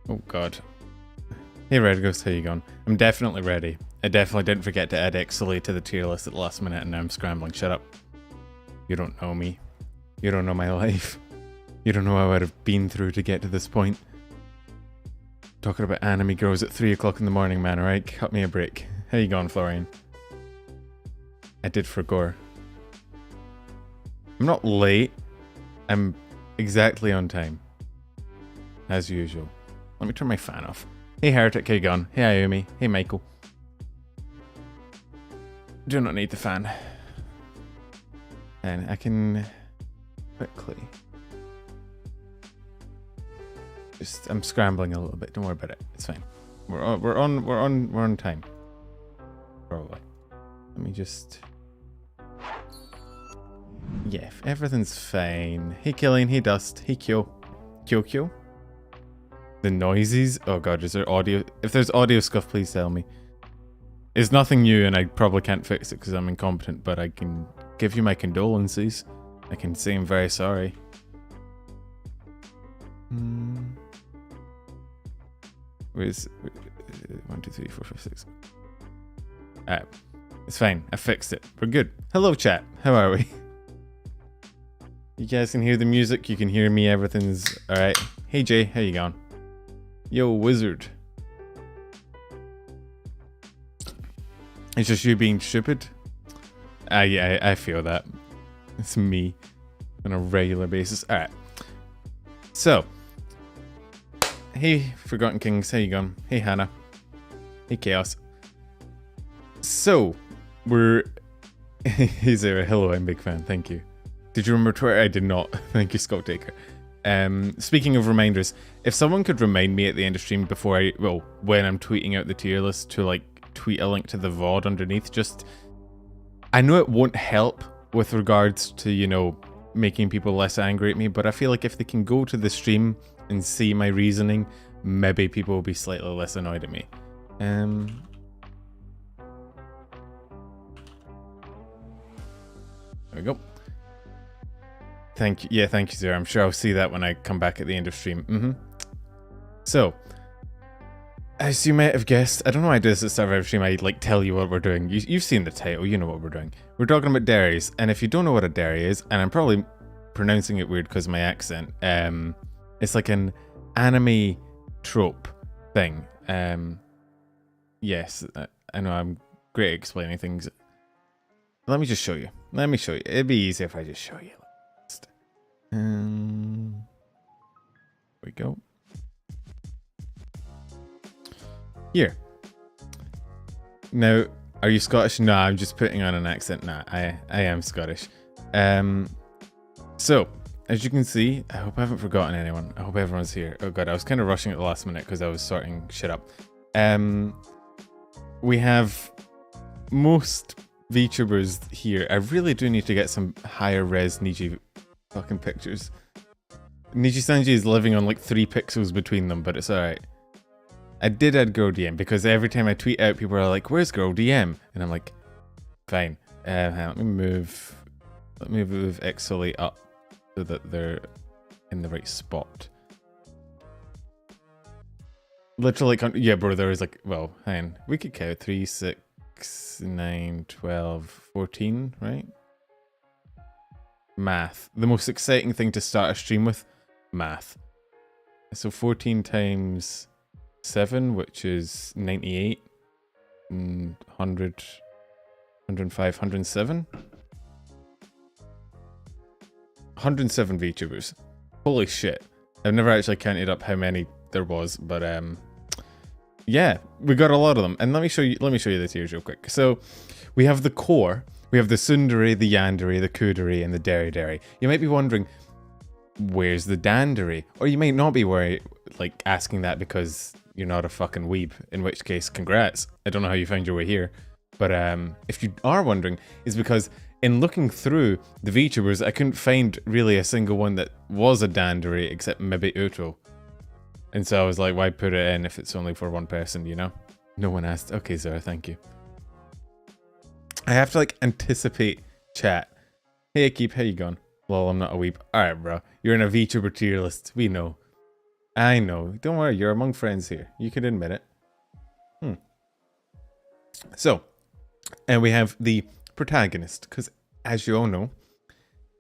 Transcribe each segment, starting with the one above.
Oh god. Hey Red Ghost, how you going? I'm definitely ready. I definitely didn't forget to add Exolate to the tier list at the last minute and now I'm scrambling. Shut up. You don't know me. You don't know my life. You don't know what I would have been through to get to this point. Talking about anime girls at 3 o'clock in the morning, man, alright? Cut me a break. How you going, Florian? I did forgo. I'm not late. I'm exactly on time. As usual. Let me turn my fan off. Hey Heretic, how you going? Hey Ayumi. Hey Michael. Do not need the fan. And I can quickly just I'm scrambling a little bit. Don't worry about it. It's fine. We're on time. Probably. Let me just. Yeah, everything's fine. Hey Killian, hey Dust, hey Kyo. Kyo? The noises? Oh god, is there audio? If there's audio scuff, please tell me. It's nothing new and I probably can't fix it because I'm incompetent, but I can give you my condolences. I can say I'm very sorry. Where's 1, 2, 3, 4, 5, 6. Alright. It's fine. I fixed it. We're good. Hello chat. How are we? You guys can hear the music, you can hear me, everything's alright. Hey Jay, how you going? Yo, wizard. It's just you being stupid? Yeah, I feel that. It's me on a regular basis. Alright. So. Hey, Forgotten Kings, how you going? Hey, Hannah. Hey, Chaos. So, we're... Hey, Zara, hello, I'm a big fan, thank you. Did you remember Twitter? I did not. Thank you, Scott Taker. Speaking of reminders, if someone could remind me at the end of stream before when I'm tweeting out the tier list to like tweet a link to the VOD underneath, just, I know it won't help with regards to, you know, making people less angry at me, but I feel like if they can go to the stream and see my reasoning, maybe people will be slightly less annoyed at me. There we go. Thank you. Yeah, thank you, sir. I'm sure I'll see that when I come back at the end of stream. So, as you might have guessed, I don't know why I do this at the start of every stream. I like tell you what we're doing. You've seen the title. You know what we're doing. We're talking about Deres, and if you don't know what a Dere is, and I'm probably pronouncing it weird because of my accent, it's like an anime trope thing. Yes, I know I'm great at explaining things. Let me just show you. Let me show you. It'd be easier if I just show you. There we go. Here. Now, are you Scottish? No, I'm just putting on an accent. Nah, I am Scottish. So, as you can see, I hope I haven't forgotten anyone. I hope everyone's here. Oh god, I was kind of rushing at the last minute because I was sorting shit up. We have most VTubers here. I really do need to get some higher res Niji fucking pictures. Nijisanji is living on like 3 pixels between them, but it's alright. I did add Girl DM because every time I tweet out, people are like, "Where's Girl DM?" And I'm like, "Fine." Let me move Exolate up so that they're in the right spot. Literally, yeah, bro. There is like, well, hang on. We could count 3, 6, 9, 12, 14, right? Math. The most exciting thing to start a stream with, math. So 14 times 7, which is 98, 100, 105, 107? 107 VTubers. Holy shit. I've never actually counted up how many there was, but yeah, we got a lot of them. And let me show you the tiers real quick. So we have the core. We have the tsundere, the yandere, the cringedere, and the Dere. You might be wondering, where's the dandere? Or you might not be asking that because you're not a fucking weeb, in which case, congrats. I don't know how you found your way here. But if you are wondering, it's because in looking through the VTubers, I couldn't find really a single one that was a dandere except maybe Uto. And so I was like, why put it in if it's only for one person, you know? No one asked. Okay, Zara, thank you. I have to like anticipate chat. Hey Keep, how you going? Lol, I'm not a weep. Alright bro, you're in a VTuber tier list, we know. I know. Don't worry, you're among friends here. You can admit it. So, and we have the protagonist, because as you all know,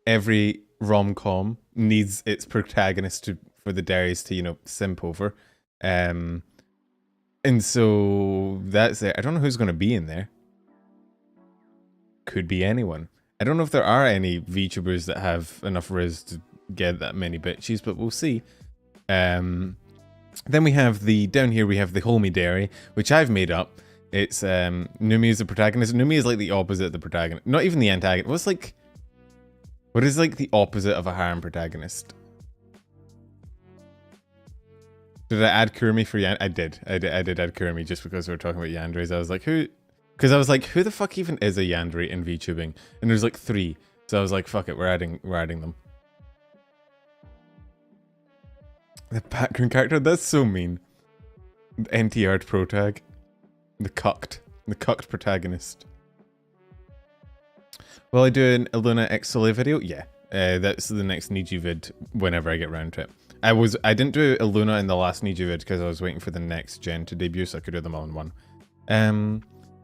every rom-com needs its protagonist for the Deres to, you know, simp over. And so that's it. I don't know who's going to be in there. Could be anyone. I don't know if there are any VTubers that have enough riz to get that many bitches, but we'll see. Then we have down here we have the homie Dere, which I've made up. It's Numi is the protagonist. Numi is like the opposite of the protagonist. Not even the antagonist. What is like the opposite of a harem protagonist? Did I add Kurumi for Yandere? I did add Kurumi just because we were talking about yanderes. I was like, who? Because I was like, who the fuck even is a yandere in VTubing? And there's like 3. So I was like, fuck it, we're adding them. The background character? That's so mean. The NTR protag. The cucked protagonist. Will I do an Illuna X Soleil video? Yeah. That's the next Niji vid whenever I get round to it. I didn't do Illuna in the last Niji vid because I was waiting for the next gen to debut so I could do them all in one.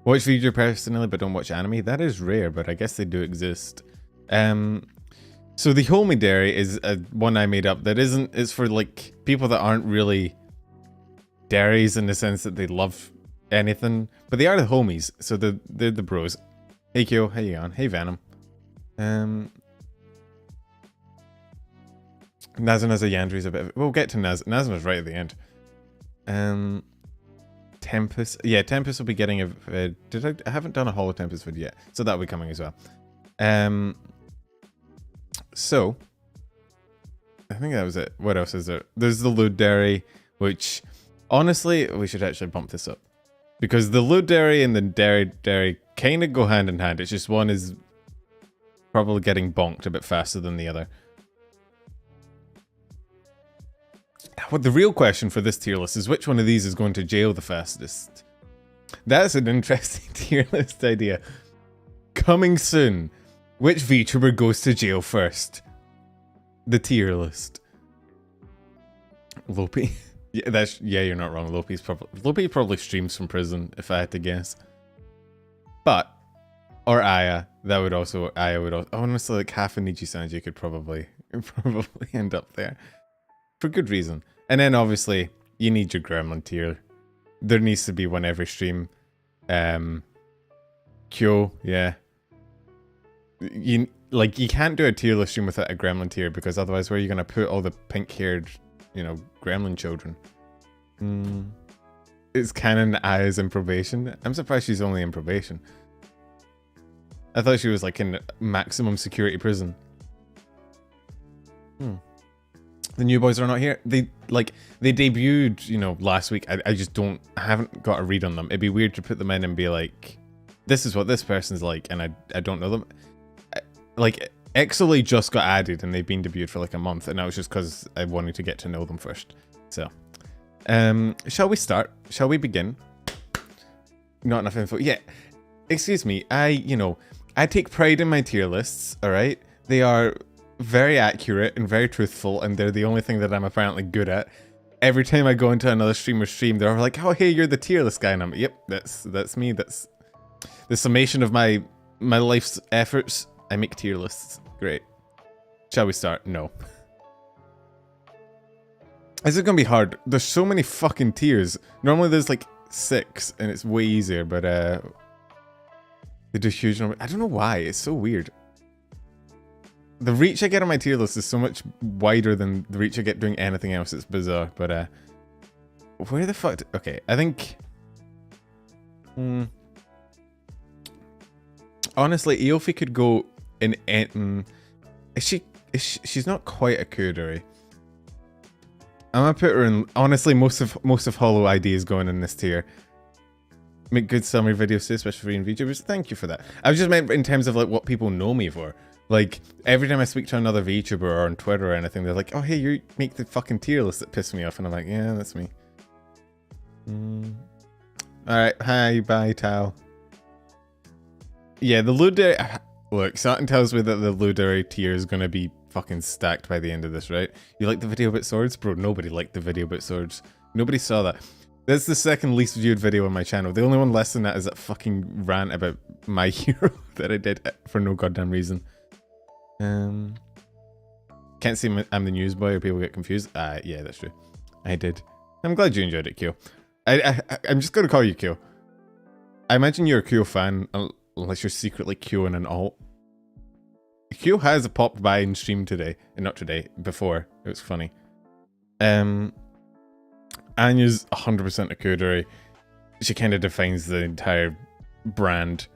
Watch Vtuber personally but don't watch anime. That is rare, but I guess they do exist. So the homie Dere is one I made up that it's for like people that aren't really Deres in the sense that they love anything, but they are the homies, so they're the bros. Hey Kyo, how you on? Hey Venom. Nazuna's a Yandere's a bit. We'll get to Nazuna's right at the end. Tempest, yeah, Tempest will be getting a. I haven't done a Holo Tempest video yet, so that'll be coming as well. So I think that was it. What else is there? There's the Lewd Dere, which honestly we should actually bump this up. Because the Lewd Dere and the Dere kind of go hand in hand. It's just one is probably getting bonked a bit faster than the other. What the real question for this tier list is which one of these is going to jail the fastest? That's an interesting tier list idea. Coming soon. Which VTuber goes to jail first? The tier list. Lopi. Yeah, you're not wrong. Lopi probably streams from prison, if I had to guess. But, or Aya, honestly, like half a Nijisanji could probably end up there. For good reason. And then obviously, you need your gremlin tier. There needs to be one every stream. Kyo, yeah. You can't do a tier list stream without a gremlin tier because otherwise where are you going to put all the pink-haired, you know, gremlin children? It's canon Aya's in probation. I'm surprised she's only in probation. I thought she was like in maximum security prison. The new boys are not here. They debuted, you know, last week. I haven't got a read on them. It'd be weird to put them in and be like, this is what this person's like, and I don't know them. Like, Exole just got added and they've been debuted for like a month, and that was just because I wanted to get to know them first. So, shall we start? Shall we begin? Not enough info. Yeah, excuse me. I take pride in my tier lists, alright? They are very accurate and very truthful, and they're the only thing that I'm apparently good at. Every time I go into another streamer's stream, they're like, oh hey, you're the tier list guy, and I'm like, yep, that's me. That's the summation of my life's efforts. I make tier lists. Great. Shall we start? No. Is it gonna be hard? There's so many fucking tiers. Normally there's like 6 and it's way easier, but they do huge number. I don't know why. It's so weird. The reach I get on my tier list is so much wider than the reach I get doing anything else. It's bizarre, but where the fuck? Okay, I think. Honestly, Eofi could go in. She's not quite a kudere. I'm gonna put her in. Honestly, most of Holo ID is going in this tier. Make good summary videos too, especially for VTubers. Thank you for that. I was just meant in terms of like what people know me for. Like every time I speak to another VTuber or on Twitter or anything, they're like, "Oh, hey, you make the fucking tier list that piss me off," and I'm like, "Yeah, that's me." All right, hi, bye, Tao. Yeah, the Lewd Dere. Look, something tells me that the Lewd Dere tier is gonna be fucking stacked by the end of this, right? You like the video about swords? Bro, nobody liked the video about swords. Nobody saw that. That's the second least viewed video on my channel. The only one less than that is that fucking rant about my hero that I did for no goddamn reason. Can't say I'm the newsboy or people get confused. Yeah, that's true. I did. I'm glad you enjoyed it, Kyo. I'm just gonna call you Kyo. I imagine you're a Kyo fan, unless you're secretly Kyo in an alt. Kyo has popped by in stream today. Not today, before. It was funny. Anya's 100% a cringedere. She kind of defines the entire brand.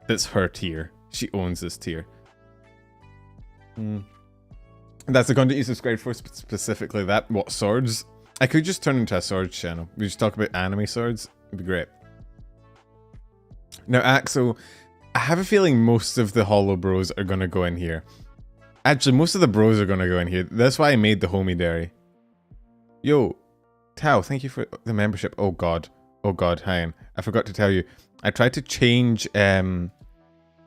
That's her tier. She owns this tier. That's the content you subscribed for, specifically that. What, swords? I could just turn into a swords channel. We just talk about anime swords. It'd be great. Now, Axel, I have a feeling most of the holo bros are going to go in here. Actually, most of the bros are going to go in here. That's why I made the homie Dere. Yo, Tao, thank you for the membership. Oh god. Oh god, Hyan. I forgot to tell you. I tried to change my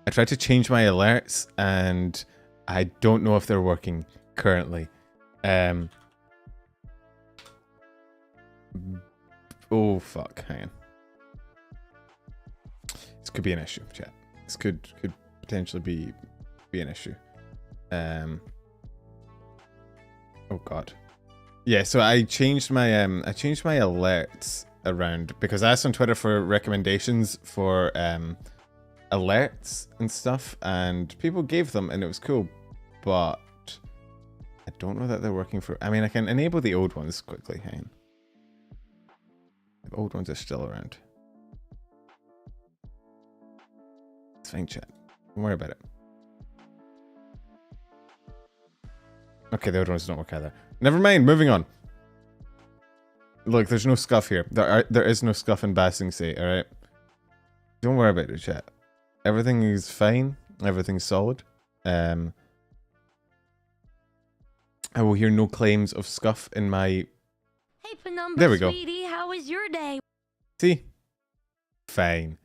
alerts and I don't know if they're working currently. Oh fuck, hang on. This could be an issue, chat. This could potentially be an issue. Oh god. Yeah, so I changed my alerts around because I asked on Twitter for recommendations for alerts and stuff, and people gave them, and it was cool, but I don't know that they're working for. I mean, I can enable the old ones quickly. Hang on. The old ones are still around. It's fine, chat. Don't worry about it. Okay, the old ones don't work either. Never mind, moving on. Look, there's no scuff here. There is no scuff in Basing Say, alright? Don't worry about it, chat. Everything is fine. Everything's solid. I will hear no claims of scuff in my... Hey, Penumbra, there we go. Sweetie, how was your day? See? Fine.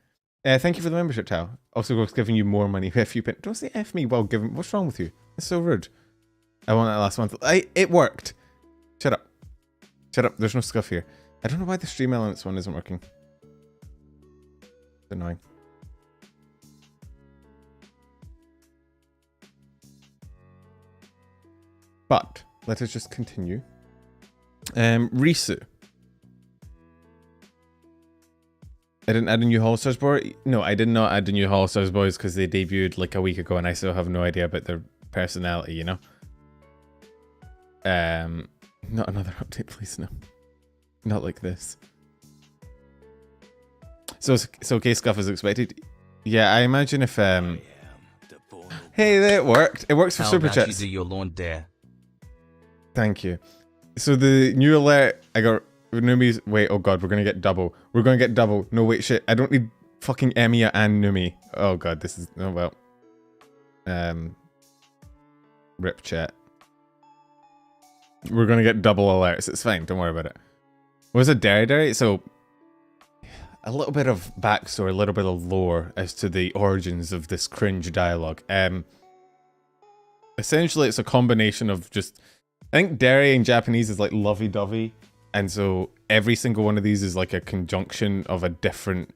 Thank you for the membership, Tao. Also, was giving you more money if you... Don't say F me while giving... What's wrong with you? It's so rude. I won that last month. It worked. Shut up. Shut up. There's no scuff here. I don't know why the stream elements one isn't working. It's annoying. But let us just continue. Risu. I didn't add a new Holostars boy. No, I did not add the new Holostars boys because they debuted like a week ago and I still have no idea about their personality, you know? Not another update, please, no. Not like this. So K-Scuff is expected. Yeah, I imagine if hey, it worked. It works for super chats. You do your lawn Dere. Thank you. So the new alert, I got Numi's. Wait, oh god, we're gonna get double. We're gonna get double. No, wait, shit. I don't need fucking Emiya and Numi. Oh god, this is. Oh well. Rip chat. We're gonna get double alerts. It's fine. Don't worry about it. Was it Dere? So a little bit of backstory, a little bit of lore as to the origins of this cringe dialogue. Essentially, it's a combination of just. I think Dere in Japanese is like lovey-dovey, and so every single one of these is like a conjunction of a different,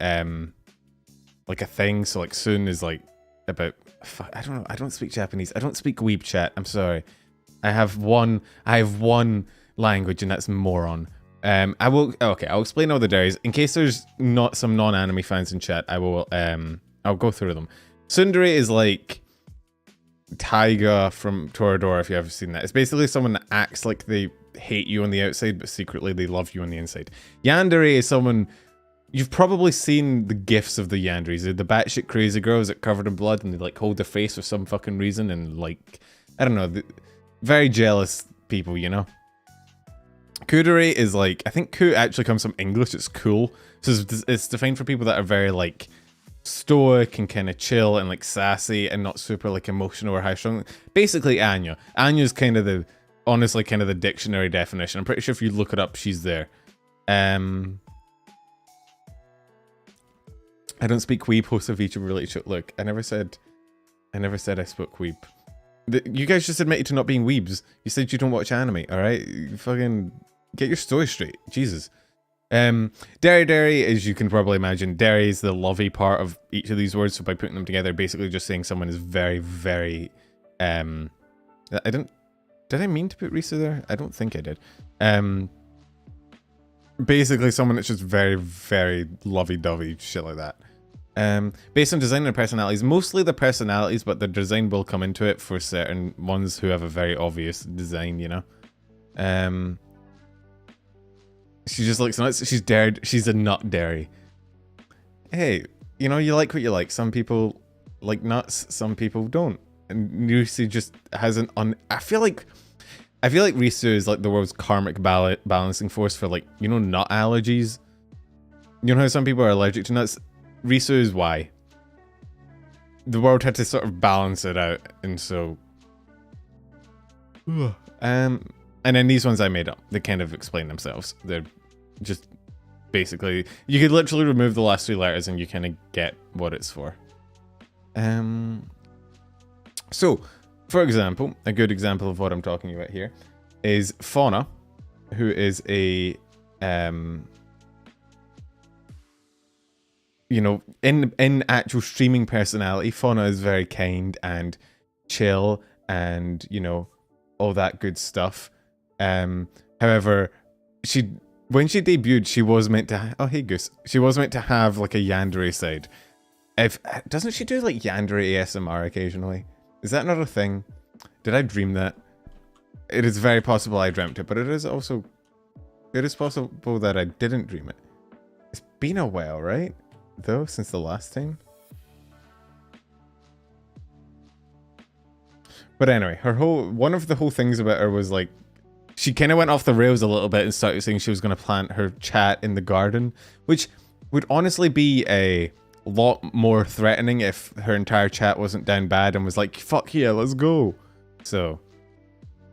like a thing. So like soon is like about. I don't know. I don't speak Japanese. I don't speak weeb chat. I'm sorry. I have one language, and that's moron. I will. Okay, I'll explain all the Deres in case there's not some non-anime fans in chat. I will. I'll go through them. Tsundere is like Taiga from Toradora, if you've ever seen that. It's basically someone that acts like they hate you on the outside, but secretly they love you on the inside. Yandere is someone you've probably seen the gifs of the yanderes. They're the batshit crazy girls that covered in blood and they like hold their face for some fucking reason and like I don't know. Very jealous people, you know? Cringedere is like, I think Ku actually comes from English, it's cool. So it's defined for people that are very like stoic and kind of chill and like sassy and not super like emotional or high strung. Basically Anya. Anya's kind of the, honestly kind of the dictionary definition. I'm pretty sure if you look it up, she's there. I don't speak weeb, host of Vtuber relationship. Look, I never said I spoke weeb. You guys just admitted to not being weebs. You said you don't watch anime, alright? You fucking get your story straight. Jesus. Dere, as you can probably imagine, Dere is the lovey part of each of these words, so by putting them together, basically just saying someone is very, very, did I mean to put Risa there? I don't think I did. Basically someone that's just very, very lovey-dovey, shit like that. Based on design and personalities, mostly the personalities, but the design will come into it for certain ones who have a very obvious design, you know? She just looks nuts. She's dared. She's a nut dairy. Hey, you know, you like what you like. Some people like nuts, some people don't. And Risu just has an I feel like Risu is like the world's karmic balancing force for, like, you know, nut allergies. You know how some people are allergic to nuts? Risu is why. The world had to sort of balance it out, and so and then these ones I made up. They kind of explain themselves. They're just basically, you could literally remove the last 3 letters and you kind of get what it's for. So, for example, a good example of what I'm talking about here is Fauna, who is a you know, in actual streaming personality, Fauna is very kind and chill and, you know, all that good stuff. However, when she debuted, she was meant to oh hey Goose, she was meant to have like a yandere side. Doesn't she do like yandere ASMR occasionally? Is that not a thing? Did I dream that? It is very possible I dreamt it, but it is possible that I didn't dream it. It's been a while, right? Though, since the last time. But anyway, one of the whole things about her was like, she kind of went off the rails a little bit and started saying she was going to plant her chat in the garden, which would honestly be a lot more threatening if her entire chat wasn't down bad and was like, fuck yeah, let's go. So,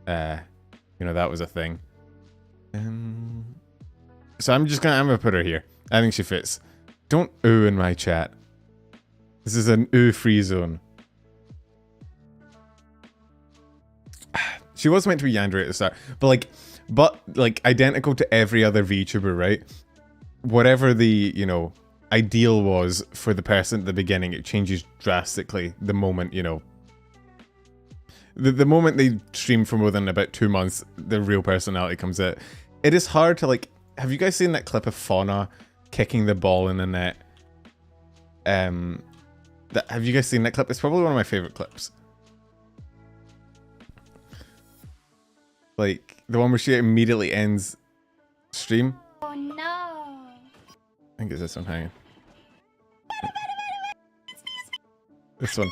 you know, that was a thing. So I'm gonna put her here. I think she fits. Don't ooh in my chat. This is an ooh free zone. She was meant to be yandere at the start, but like identical to every other VTuber, right? Whatever the, you know, ideal was for the person at the beginning, it changes drastically the moment, you know, the moment they stream for more than about 2 months, the real personality comes out. It is hard to, like, have you guys seen that clip of Fauna kicking the ball in the net? Have you guys seen that clip? It's probably one of my favorite clips. Like, the one where she immediately ends stream. Oh no. I think it's this one, hang on. This one.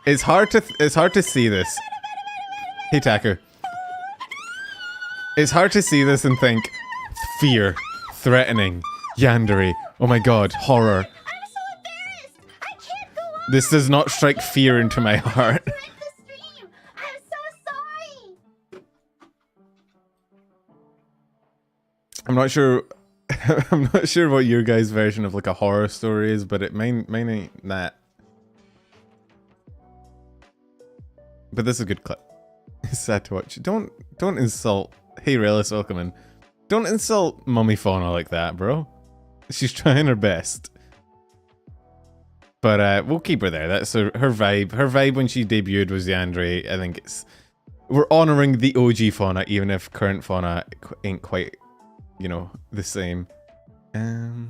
It's hard to see this. Hey Taku. It's hard to see this and think fear, threatening, yandere, oh my god, horror. I'm so embarrassed. I can't go on. This does not strike fear into my heart. The stream. I'm so sorry. I'm not sure I'm not sure what your guys' version of like a horror story is, but mine ain't that. But this is a good clip. It's sad to watch. Don't insult. Hey Relis, welcome in. Don't insult Mummy Fauna like that, bro. She's trying her best. But we'll keep her there. That's her vibe. Her vibe when she debuted was yandere. I think we're honoring the OG Fauna, even if current Fauna ain't quite, you know, the same. Let's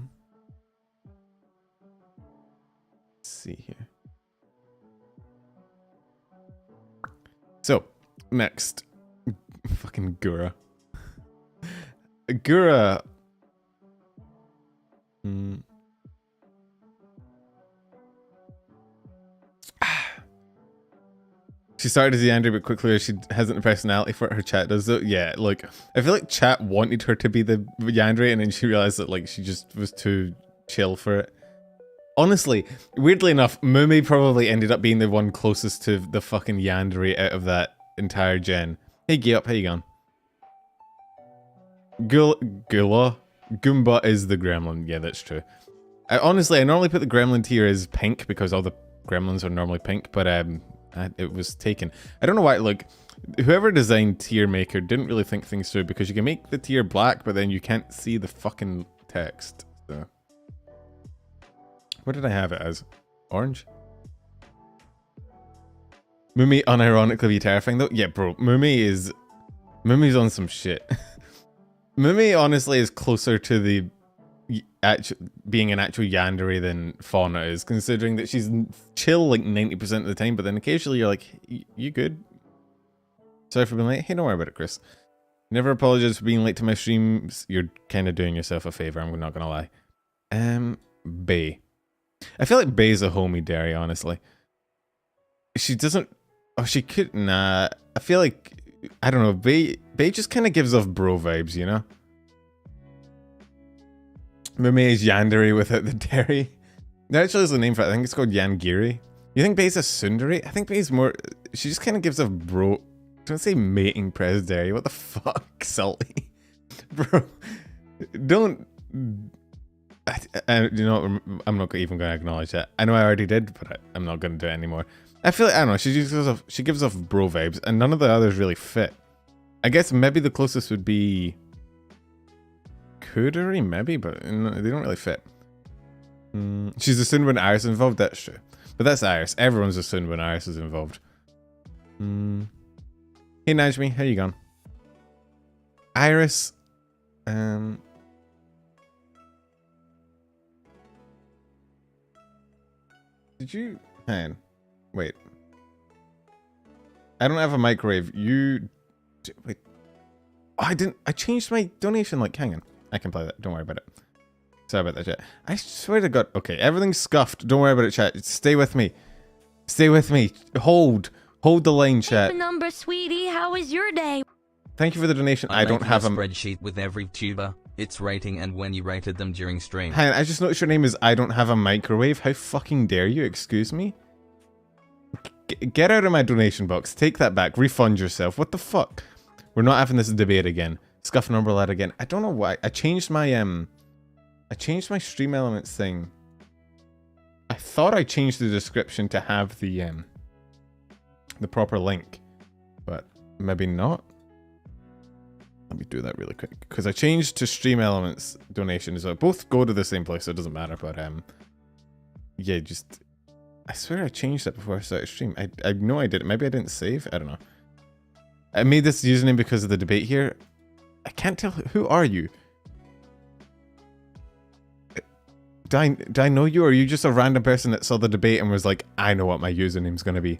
see here. So, next. Fucking Gura. Gura. She started as yandere, but quickly she hasn't the personality for it. Her chat does it. Yeah, like, I feel like chat wanted her to be the yandere, and then she realized that, like, she just was too chill for it. Honestly, weirdly enough, Mumi probably ended up being the one closest to the fucking yandere out of that entire gen. Hey, Giup, how you going? Goomba is the gremlin. Yeah, that's true. Honestly, I normally put the gremlin tier as pink because all the gremlins are normally pink, but It was taken. I don't know why. Like, whoever designed tier maker didn't really think things through, because you can make the tier black, but then you can't see the fucking text. So, what did I have it as? Orange? Mumi unironically be terrifying though. Yeah, bro. Mumi's on some shit. Mumi honestly is closer to the being an actual yandere than Fauna is, considering that she's chill like 90% of the time, but then occasionally you're like, you good? Sorry for being late. Hey, don't worry about it, Chris. Never apologize for being late to my streams. You're kind of doing yourself a favor, I'm not gonna lie. Bay. I feel like Bay's a homie Dere, honestly. She doesn't... Oh, she could... Nah. I feel like... I don't know. Bay just kind of gives off bro vibes, you know? Mumei is yandere without the Dere. There actually is a name for it. I think it's called yangiri. You think Bay's a tsundere? I think Bay's more... She just kind of gives off bro... Don't say mating pres Dere. What the fuck, Salty? Bro. Don't... you know, I'm not even going to acknowledge that. I know I already did, but I'm not going to do it anymore. I feel like, I don't know, she gives off bro vibes, and none of the others really fit. I guess maybe the closest would be Kudere, maybe, but they don't really fit. She's assumed when Iris is involved, that's true. But that's Iris. Everyone's assumed when Iris is involved. Hey Najmi, how you going? Iris, did you... Hang on. Wait. I don't have a microwave. You... Wait. Oh, I didn't... I changed my donation link. Hang on. I can play that. Don't worry about it. Sorry about that, chat. I swear to God. Okay, everything's scuffed. Don't worry about it, chat. Stay with me. Stay with me. Hold. Hold the line, chat. Number, sweetie. How was your day? Thank you for the donation. I don't have a spreadsheet with every tuber, its rating, and when you rated them during stream. Hang on, I just noticed your name is I don't have a microwave. How fucking dare you? Excuse me? Get out of my donation box. Take that back. Refund yourself. What the fuck? We're not having this debate again. Scuff number lad again. I don't know why. I changed my stream elements thing. I thought I changed the description to have the proper link, but maybe not. Let me do that really quick, because I changed to stream elements donations. Both go to the same place, so it doesn't matter. But yeah, just I swear I changed that before I started stream. I know I did it. Maybe I didn't save. I don't know. I made this username because of the debate here. I can't tell. Who are you? Do I know you, or are you just a random person that saw the debate and was like, I know what my username's gonna be?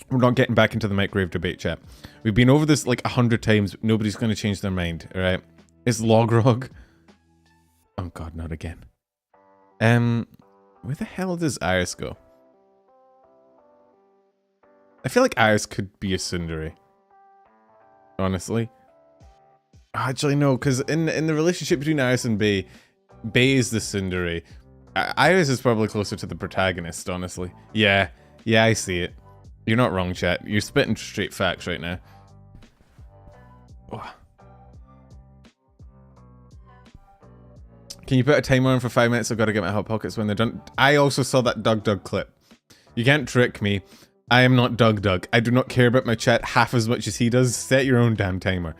We're not getting back into the microwave debate, chat. We've been over this like 100 times. Nobody's going to change their mind, alright? It's Logrog. Oh god, not again. Where the hell does Iris go? I feel like Iris could be a tsundere. Honestly. Actually, no, because in the relationship between Iris and Bay is the tsundere. Iris is probably closer to the protagonist, honestly. Yeah, I see it. You're not wrong, chat. You're spitting straight facts right now. Oh. Can you put a timer on for 5 minutes? I've got to get my Hot Pockets when they're done. I also saw that Doug clip. You can't trick me. I am not Doug. I do not care about my chat half as much as he does. Set your own damn timer.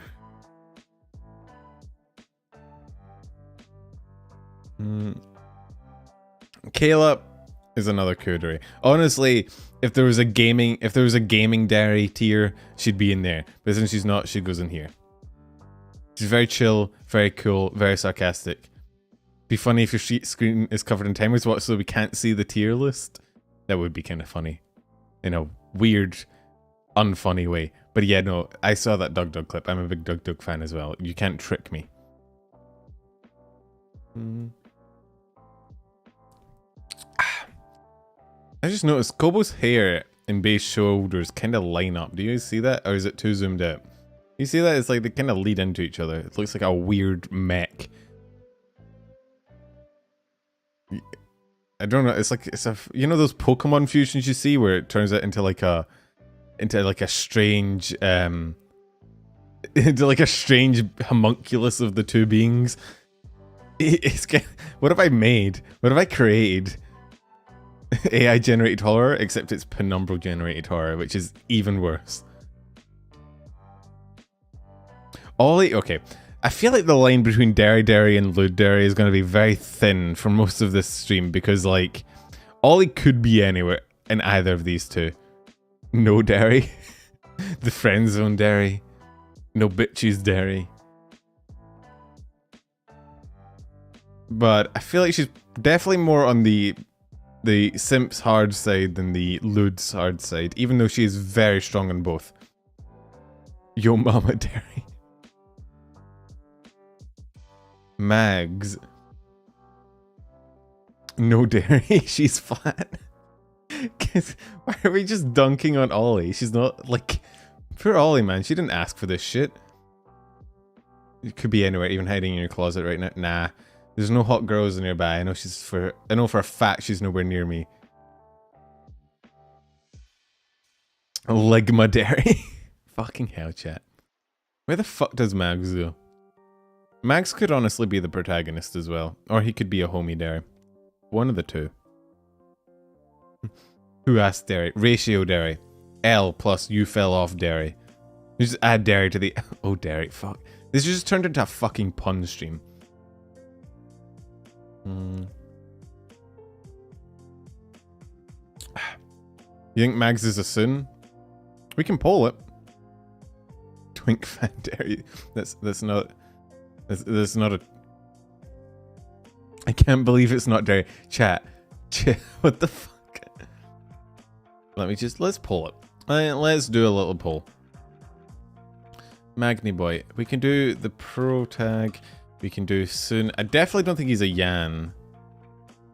Kayla is another Kudere. Honestly, if there was a gaming Dere tier, she'd be in there. But since she's not, she goes in here. She's very chill, very cool, very sarcastic. Be funny if your screen is covered in timers, so we can't see the tier list. That would be kind of funny, in a weird, unfunny way. But yeah, no, I saw that Doug clip. I'm a big Doug fan as well. You can't trick me. I just noticed Kobo's hair and Bay's shoulders kind of line up. Do you guys see that? Or is it too zoomed out? You see that? It's like they kind of lead into each other. It looks like a weird mech. I don't know. It's a, you know those Pokemon fusions you see where it turns out into like a strange into like a strange homunculus of the two beings. What have I made? What have I created? AI generated horror, except it's penumbral generated horror, which is even worse. Ollie, okay. I feel like the line between Dere and LanZa is going to be very thin for most of this stream because, like, Ollie could be anywhere in either of these two. No Dere. The friend zone Dere. No bitches Dere. But I feel like she's definitely more on the Simp's hard side than the Lud's hard side, even though she is very strong on both. Yo mama Dere. Mags. No Dere, she's flat. Why are we just dunking on Ollie? She's not, like... Poor Ollie, man. She didn't ask for this shit. It could be anywhere, even hiding in your closet right now. Nah. There's no hot girls nearby. I know for a fact she's nowhere near me. Ligma Dere. Fucking hell, chat. Where the fuck does Mags go? Mags could honestly be the protagonist as well. Or he could be a homie Dere. One of the two. Who asked Dere? Ratio Dere. L plus you fell off Dere. You just add Dere to the... Oh, Dere. Fuck. This just turned into a fucking pun stream. You think Mags is a sin? We can poll it. Twink fan Dere. That's not a... I can't believe it's not Dere. Chat. What the fuck? Let's pull it. Let's do a little poll. Magni boy. We can do the pro tag. We can do soon. I definitely don't think he's a Yan.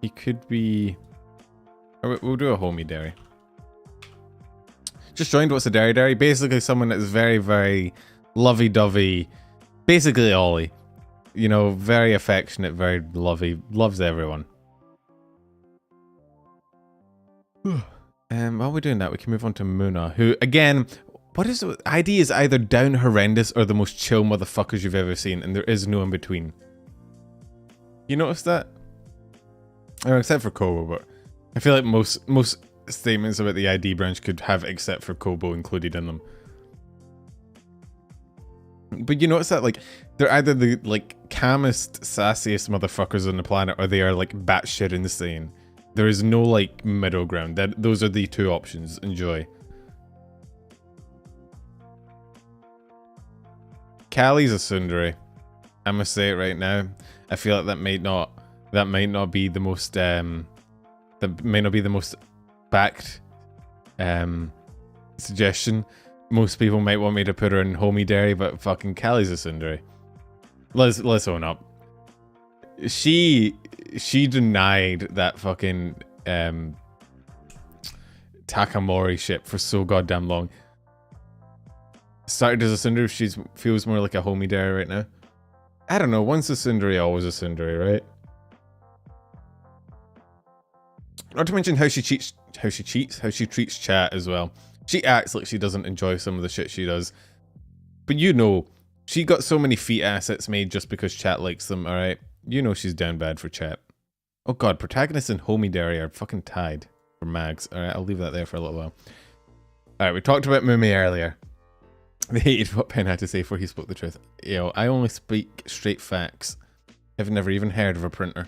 He could be... We'll do a homie Dere. Just joined. What's a Dere? Basically someone that's very, very lovey-dovey. Basically Ollie. You know, very affectionate, very lovey. Loves everyone. While we're doing that, we can move on to Muna, who, again, what is it? ID is either down horrendous or the most chill motherfuckers you've ever seen, and there is no in between. You notice that? Except for Kobo, but I feel like most statements about the ID branch could have except for Kobo included in them. But you notice that, like, they're either the, like, calmest, sassiest motherfuckers on the planet, or they are, like, batshit insane. There is no, like, middle ground. Those are the two options. Enjoy. Callie's a tsundere. I must say it right now. I feel like that might not be the most backed suggestion. Most people might want me to put her in homie Dere, but fucking Callie's a tsundere. Let's own up. She denied that fucking Takamori ship for so goddamn long. Started as a tsundere, she feels more like a homie Dere right now. I don't know, once a tsundere, always a tsundere, right? Not to mention how she treats chat as well. She acts like she doesn't enjoy some of the shit she does. But you know, she got so many feet assets made just because chat likes them, alright? You know she's down bad for chat. Oh god, protagonist and homie Dere are fucking tied for Mags. Alright, I'll leave that there for a little while. Alright, we talked about Mumi earlier. They hated what Penn had to say before he spoke the truth. Yo, I only speak straight facts. I've never even heard of a printer.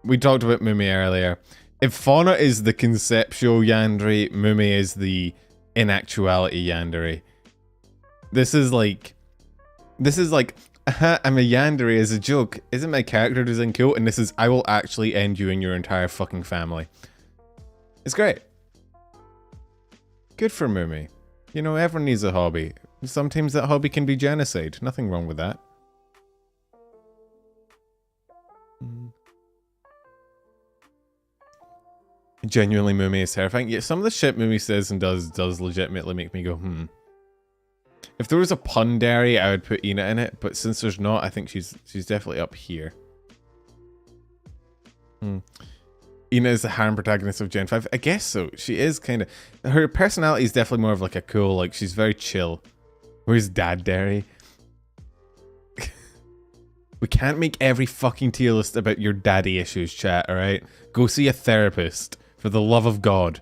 We talked about Mumi earlier. If Fauna is the conceptual yandere, Mumi is the in actuality yandere. This is like, I'm a yandere as a joke. Isn't my character design cool? And this is, I will actually end you and your entire fucking family. It's great. Good for Mumi. You know, everyone needs a hobby. Sometimes that hobby can be genocide. Nothing wrong with that. Genuinely, Mumi is terrifying. Yeah, some of the shit Mumi says and does legitimately make me go, If there was a pun Dere, I would put Ina in it, but since there's not, I think she's definitely up here. Ina is the harem protagonist of Gen 5. I guess so. She is kind of... Her personality is definitely more of like a cool, like, she's very chill. Where's Dad Dere? We can't make every fucking tier list about your daddy issues, chat, alright? Go see a therapist, for the love of God.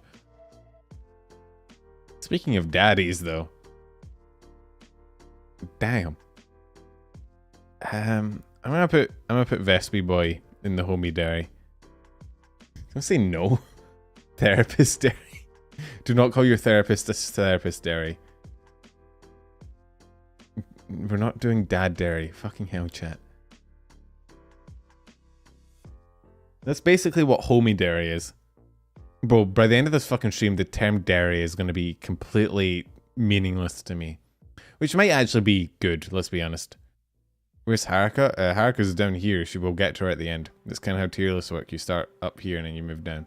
Speaking of daddies, though. Damn. I'm gonna put Vespy Boy in the homie Dere. Don't say no. Therapist Dere. Do not call your therapist a therapist Dere. We're not doing dad Dere. Fucking hell, chat. That's basically what homie Dere is. Bro, by the end of this fucking stream, the term Dere is going to be completely meaningless to me. Which might actually be good, let's be honest. Where's Haruka? Haruka's down here. She will get to her at the end. That's kind of how tier lists work. You start up here and then you move down.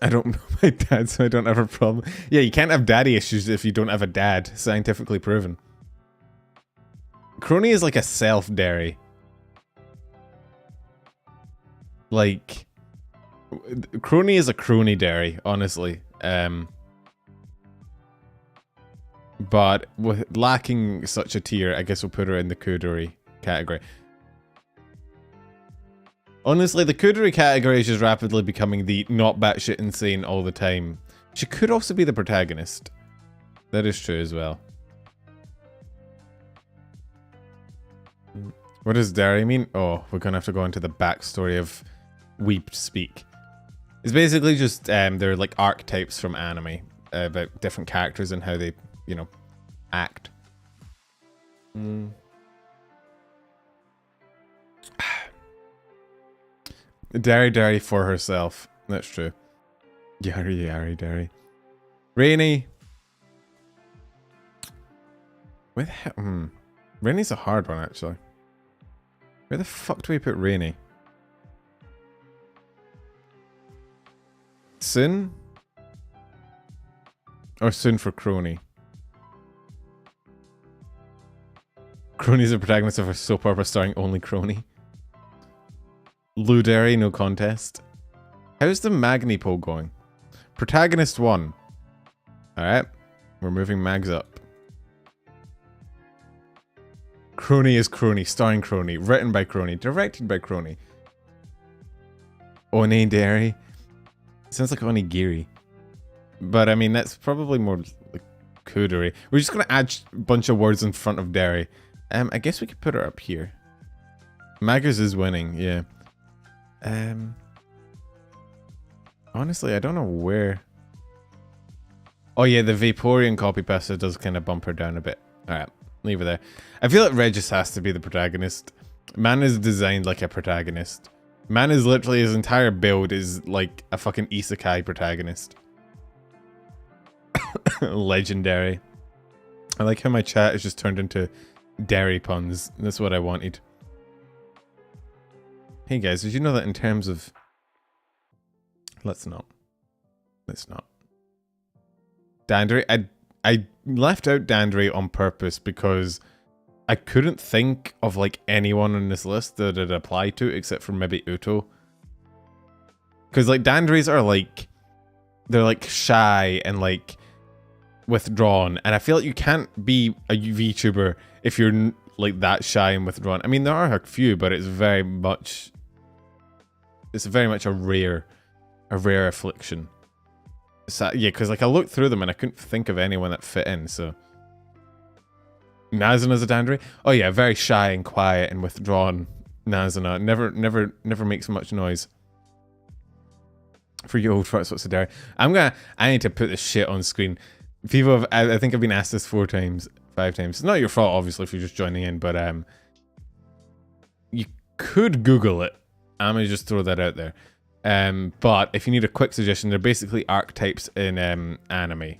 I don't know my dad, so I don't have a problem. Yeah, you can't have daddy issues if you don't have a dad. Scientifically proven. Crony is like a self-Dere. Like, crony is a crony Dere, honestly. But with lacking such a tier, I guess we'll put her in the Kudere category. Honestly, the Kudere category is just rapidly becoming the not batshit insane all the time. She could also be the protagonist. That is true as well. What does Dere mean? Oh, we're gonna have to go into the backstory of weeb speak. It's basically just they're like archetypes from anime about different characters and how they, you know, act. Dere for herself. That's true. Yari Dere. Rainy. Where the hell? Rainy's a hard one actually. Where the fuck do we put Rainy? Sin? Or Sin for Crony? Crony's the protagonist of a soap opera starring only Crony. Ludere, no contest. How's the Magni poll going? Protagonist 1. Alright. We're moving Mags up. Crony is Crony, starring Crony, written by Crony, directed by Crony. Dere. Sounds like Onigiri. But I mean, that's probably more like Kudere. We're just gonna add a bunch of words in front of Dere. I guess we could put her up here. Magus is winning, yeah. Honestly, I don't know where. Oh yeah, the Vaporeon copy pasta does kind of bump her down a bit. Alright, leave her there. I feel like Regis has to be the protagonist. Man is designed like a protagonist. Man is literally, his entire build is like a fucking isekai protagonist. Legendary. I like how my chat is just turned into Dere puns. That's what I wanted. Hey guys, did you know that in terms of... Let's not. Dandere, I left out Dandere on purpose because I couldn't think of like anyone on this list that it applied to except for maybe Uto. Because like Danderes are like, they're like shy and like withdrawn, and I feel like you can't be a VTuber if you're like that shy and withdrawn. I mean, there are a few, but it's very much a rare affliction. So, yeah, because like I looked through them and I couldn't think of anyone that fit in. So Nazana's a Dandere. Oh yeah, very shy and quiet and withdrawn. Nazana never makes much noise. For you old farts, what's a Dere? I need to put this shit on screen. People have, I think I've been asked this 5 times. It's not your fault, obviously, if you're just joining in, but you could Google it. I'm gonna just throw that out there. But if you need a quick suggestion, they're basically archetypes in anime,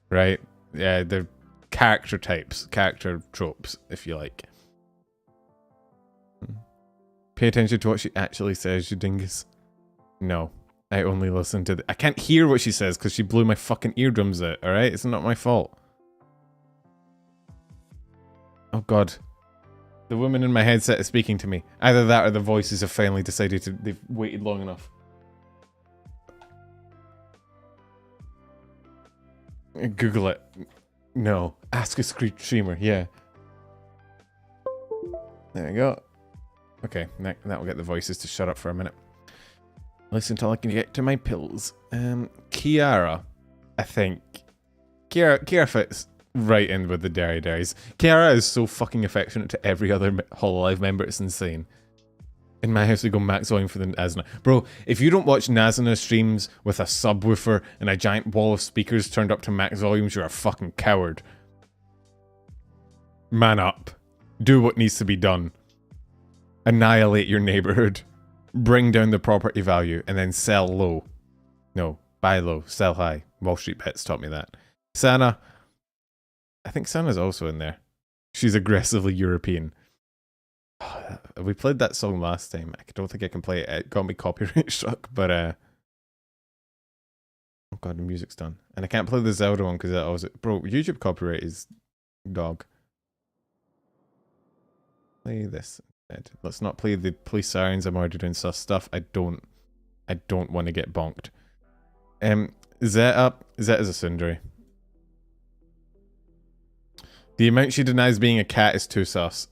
right? Yeah, they're character types, character tropes, if you like. Pay attention to what she actually says, you dingus. No, I only listen to I can't hear what she says because she blew my fucking eardrums out, alright? It's not my fault. Oh god. The woman in my headset is speaking to me. Either that or the voices have finally decided to, they've waited long enough. Google it. No. Ask a streamer, yeah. There we go. Okay, that will get the voices to shut up for a minute. Listen till I can get to my pills. Kiara, I think. Kiara fits right in with the Deres. Kiara is so fucking affectionate to every other hololive member, it's insane. In my house we go max volume for the Nazna. Bro, if you don't watch Nazna streams with a subwoofer and a giant wall of speakers turned up to max volumes, you're a fucking coward. Man up. Do what needs to be done. Annihilate your neighborhood. Bring down the property value and then sell low. No, buy low, sell high. Wall Street Bets taught me that. Sana. I think Sana's also in there. She's aggressively European. We played that song last time. I don't think I can play it. It got me copyright struck, but oh god, the music's done. And I can't play the Zelda one because that always... Bro, YouTube copyright is dog. Play this instead. Let's not play the police sirens. I'm already doing sus stuff. I don't want to get bonked. Zeta is a tsundere. The amount she denies being a cat is too sus.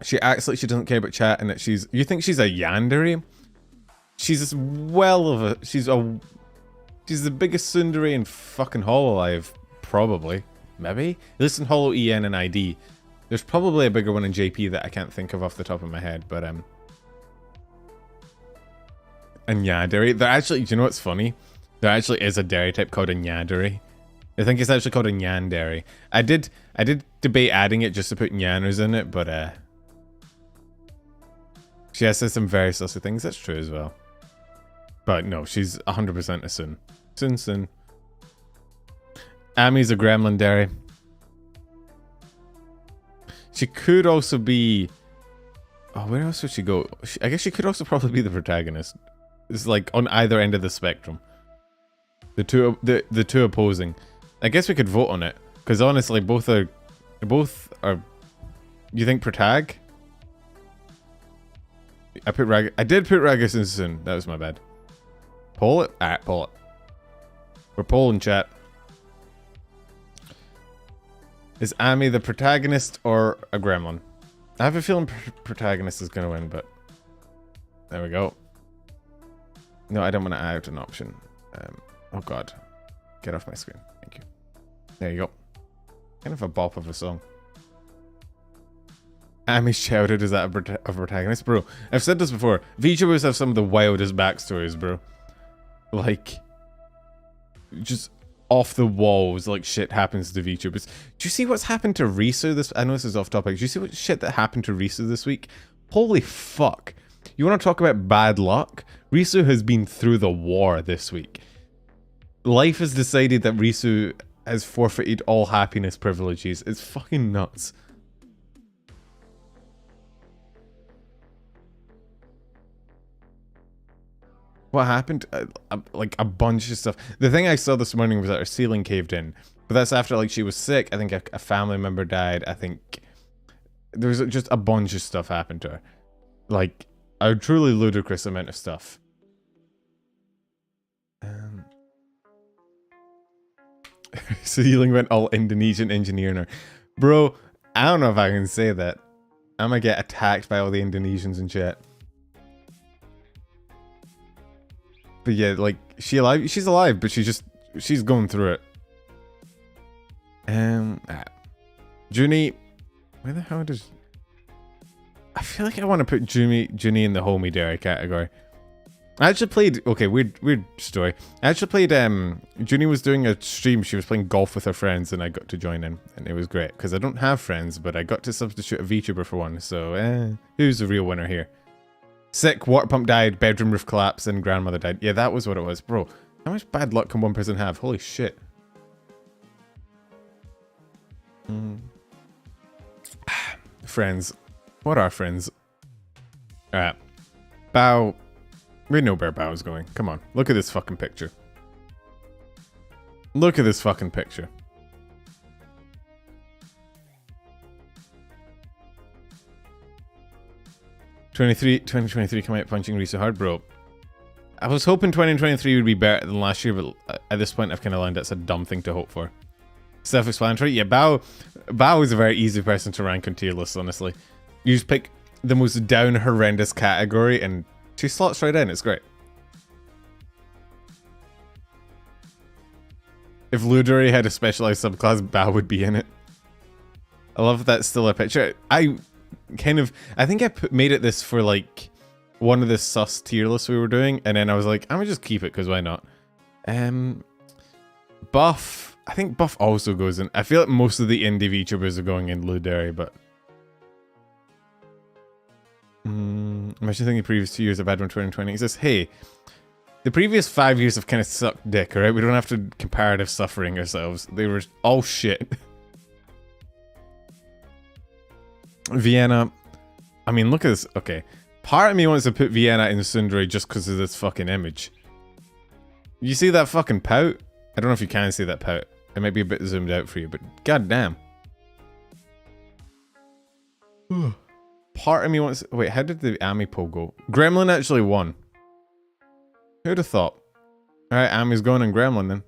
She acts like she doesn't care about chat and that she's... You think she's a yandere? She's as well of a... She's the biggest tsundere in fucking hololive. Probably. Maybe? Listen, holo EN and ID. There's probably a bigger one in JP that I can't think of off the top of my head, but And yandere. There actually... Do you know what's funny? There actually is a dere type called a yandere. I think it's actually called a yandere. I did debate adding it just to put yanners in it, but she has said some very sussy things. That's true as well. But no, she's 100% a Sun. Sun. Ami's a gremlin dere. She could also be... Oh, where else would she go? I guess she could also probably be the protagonist. It's like on either end of the spectrum. The two opposing. I guess we could vote on it. Because honestly, both are... You think protag? I did put Ragus in Sun. That was my bad. Poll it? Alright, poll it. We're polling, chat. Is Ami the protagonist or a gremlin? I have a feeling protagonist is going to win, but... There we go. No, I don't want to add an option. Oh god. Get off my screen. Thank you. There you go. Kind of a bop of a song. Ami's childhood is that a protagonist? Bro, I've said this before. Vtubers have some of the wildest backstories, bro. Like... Just... off the walls, like shit happens to VTubers. Do you see what's happened to Risu this? I know this is off topic. Do you see what shit that happened to Risu this week? Holy fuck! You want to talk about bad luck? Risu has been through the war this week. Life has decided that Risu has forfeited all happiness privileges. It's fucking nuts. What happened? Like a bunch of stuff. The thing I saw this morning was that her ceiling caved in. But that's after like she was sick. I think a family member died. I think there was just a bunch of stuff happened to her. Like a truly ludicrous amount of stuff. Ceiling went all Indonesian engineering her. Bro, I don't know if I can say that. I'm gonna get attacked by all the Indonesians in chat. But yeah, like, she's alive, but she's going through it. Junie, where the hell does... I feel like I want to put Junie in the homie dere category. I actually played, okay, weird story. I actually played, Junie was doing a stream, she was playing golf with her friends, and I got to join in, and it was great, because I don't have friends, but I got to substitute a VTuber for one, so, who's the real winner here? Sick, water pump died, bedroom roof collapsed, and grandmother died. Yeah, that was what it was. Bro, how much bad luck can one person have? Holy shit. Friends. What are friends? Alright. Bao. We know where Bao's going. Come on. Look at this fucking picture. Look at this fucking picture. '2023 come out punching Risu hard, bro. I was hoping 2023 would be better than last year, but at this point I've kind of learned that's a dumb thing to hope for. self-explanatory. Yeah, Bao is a very easy person to rank on tier lists, honestly. You just pick the most down horrendous category and she slots right in. It's great. If Ludere had a specialized subclass, Bao would be in it. I love that's still a picture. I think I made it this for like one of the sus tier lists we were doing, and then I was like, I'm gonna just keep it because why not? Buff. I think Buff also goes in. I feel like most of the indie VTubers are going in Ludere, but I'm actually thinking previous 2 years of Advent 2020 says, hey, the previous 5 years have kind of sucked dick, alright? We don't have to comparative suffering ourselves. They were all shit. Vienna. I mean, look at this. Okay. Part of me wants to put Vienna in tsundere just because of this fucking image. You see that fucking pout? I don't know if you can see that pout. It might be a bit zoomed out for you, but goddamn. Part of me wants... Wait, how did the Ami poll go? Gremlin actually won. Who'd have thought? Alright, Ami's going in Gremlin then.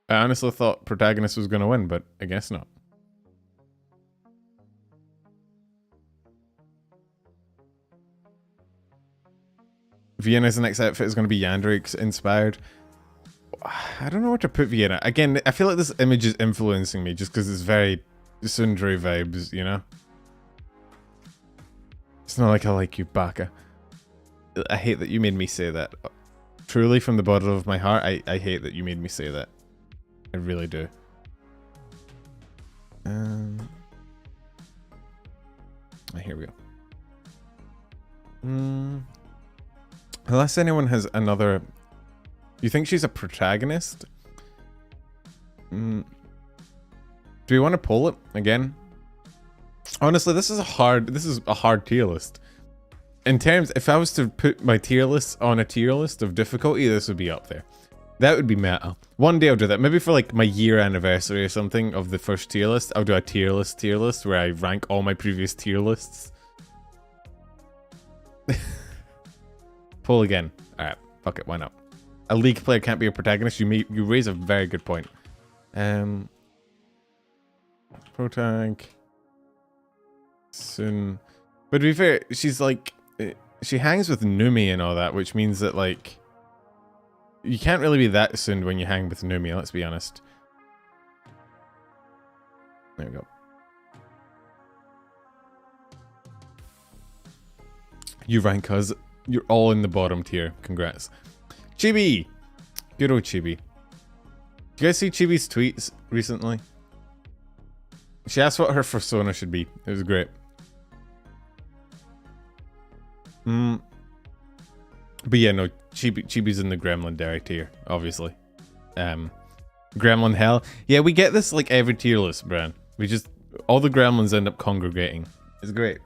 I honestly thought Protagonist was going to win, but I guess not. Vienna's next outfit is going to be Yandere inspired. I don't know where to put Vienna. Again, I feel like this image is influencing me just because it's very tsundere vibes, you know? It's not like I like you, Baka. I hate that you made me say that. Truly, from the bottom of my heart, I hate that you made me say that. I really do. Here we go. Unless anyone has another... You think she's a protagonist? Do we want to pull it again? Honestly, this is a hard tier list. In terms, if I was to put my tier list on a tier list of difficulty, this would be up there. That would be meta. One day I'll do that. Maybe for like my year anniversary or something of the first tier list, I'll do a tier list where I rank all my previous tier lists. Pull again. Alright, fuck it, why not? A League player can't be a protagonist. You raise a very good point. Protag. Soon. But to be fair, she's like... She hangs with Numi and all that, which means that, like... You can't really be that soon when you hang with Numi, let's be honest. There we go. You rank us. You're all in the bottom tier. Congrats. Chibi! Good old Chibi. Did you guys see Chibi's tweets recently? She asked what her persona should be. It was great. But yeah, no, Chibi's in the Gremlin Dere tier, obviously. Gremlin Hell. Yeah, we get this like every tier list, Bran. We just... All the gremlins end up congregating. It's great.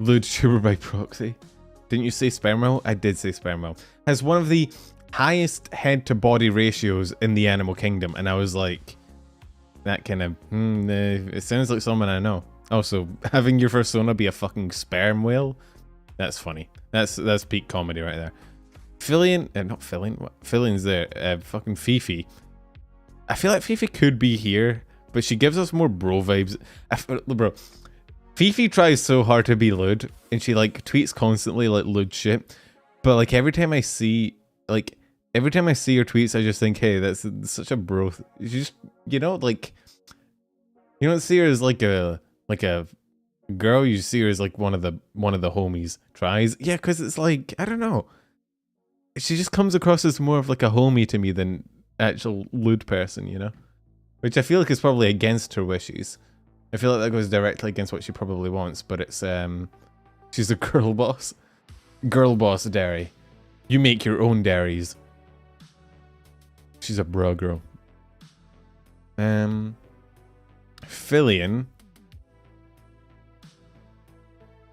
LudeTuber by proxy. Didn't you say sperm whale? I did say sperm whale. Has one of the highest head to body ratios in the animal kingdom, and I was like, that kind of it sounds like someone I know. Also, having your persona be a fucking sperm whale, that's funny. That's peak comedy right there. Fillion, not Fillion. What? Fillion's there. Fucking Fifi. I feel like Fifi could be here, but she gives us more bro vibes. Bro. Fifi tries so hard to be lewd, and she like tweets constantly like lewd shit. But like every time I see her tweets, I just think, hey, that's such a bro. You just, you know, like, you don't see her as like a girl. You see her as like one of the homies tries. Yeah, because it's like, I don't know. She just comes across as more of like a homie to me than actual lewd person, you know, which I feel like is probably against her wishes. I feel like that goes directly against what she probably wants, but it's, she's a girl boss. Girl boss Dere. You make your own Deres. She's a bro girl. Fillion.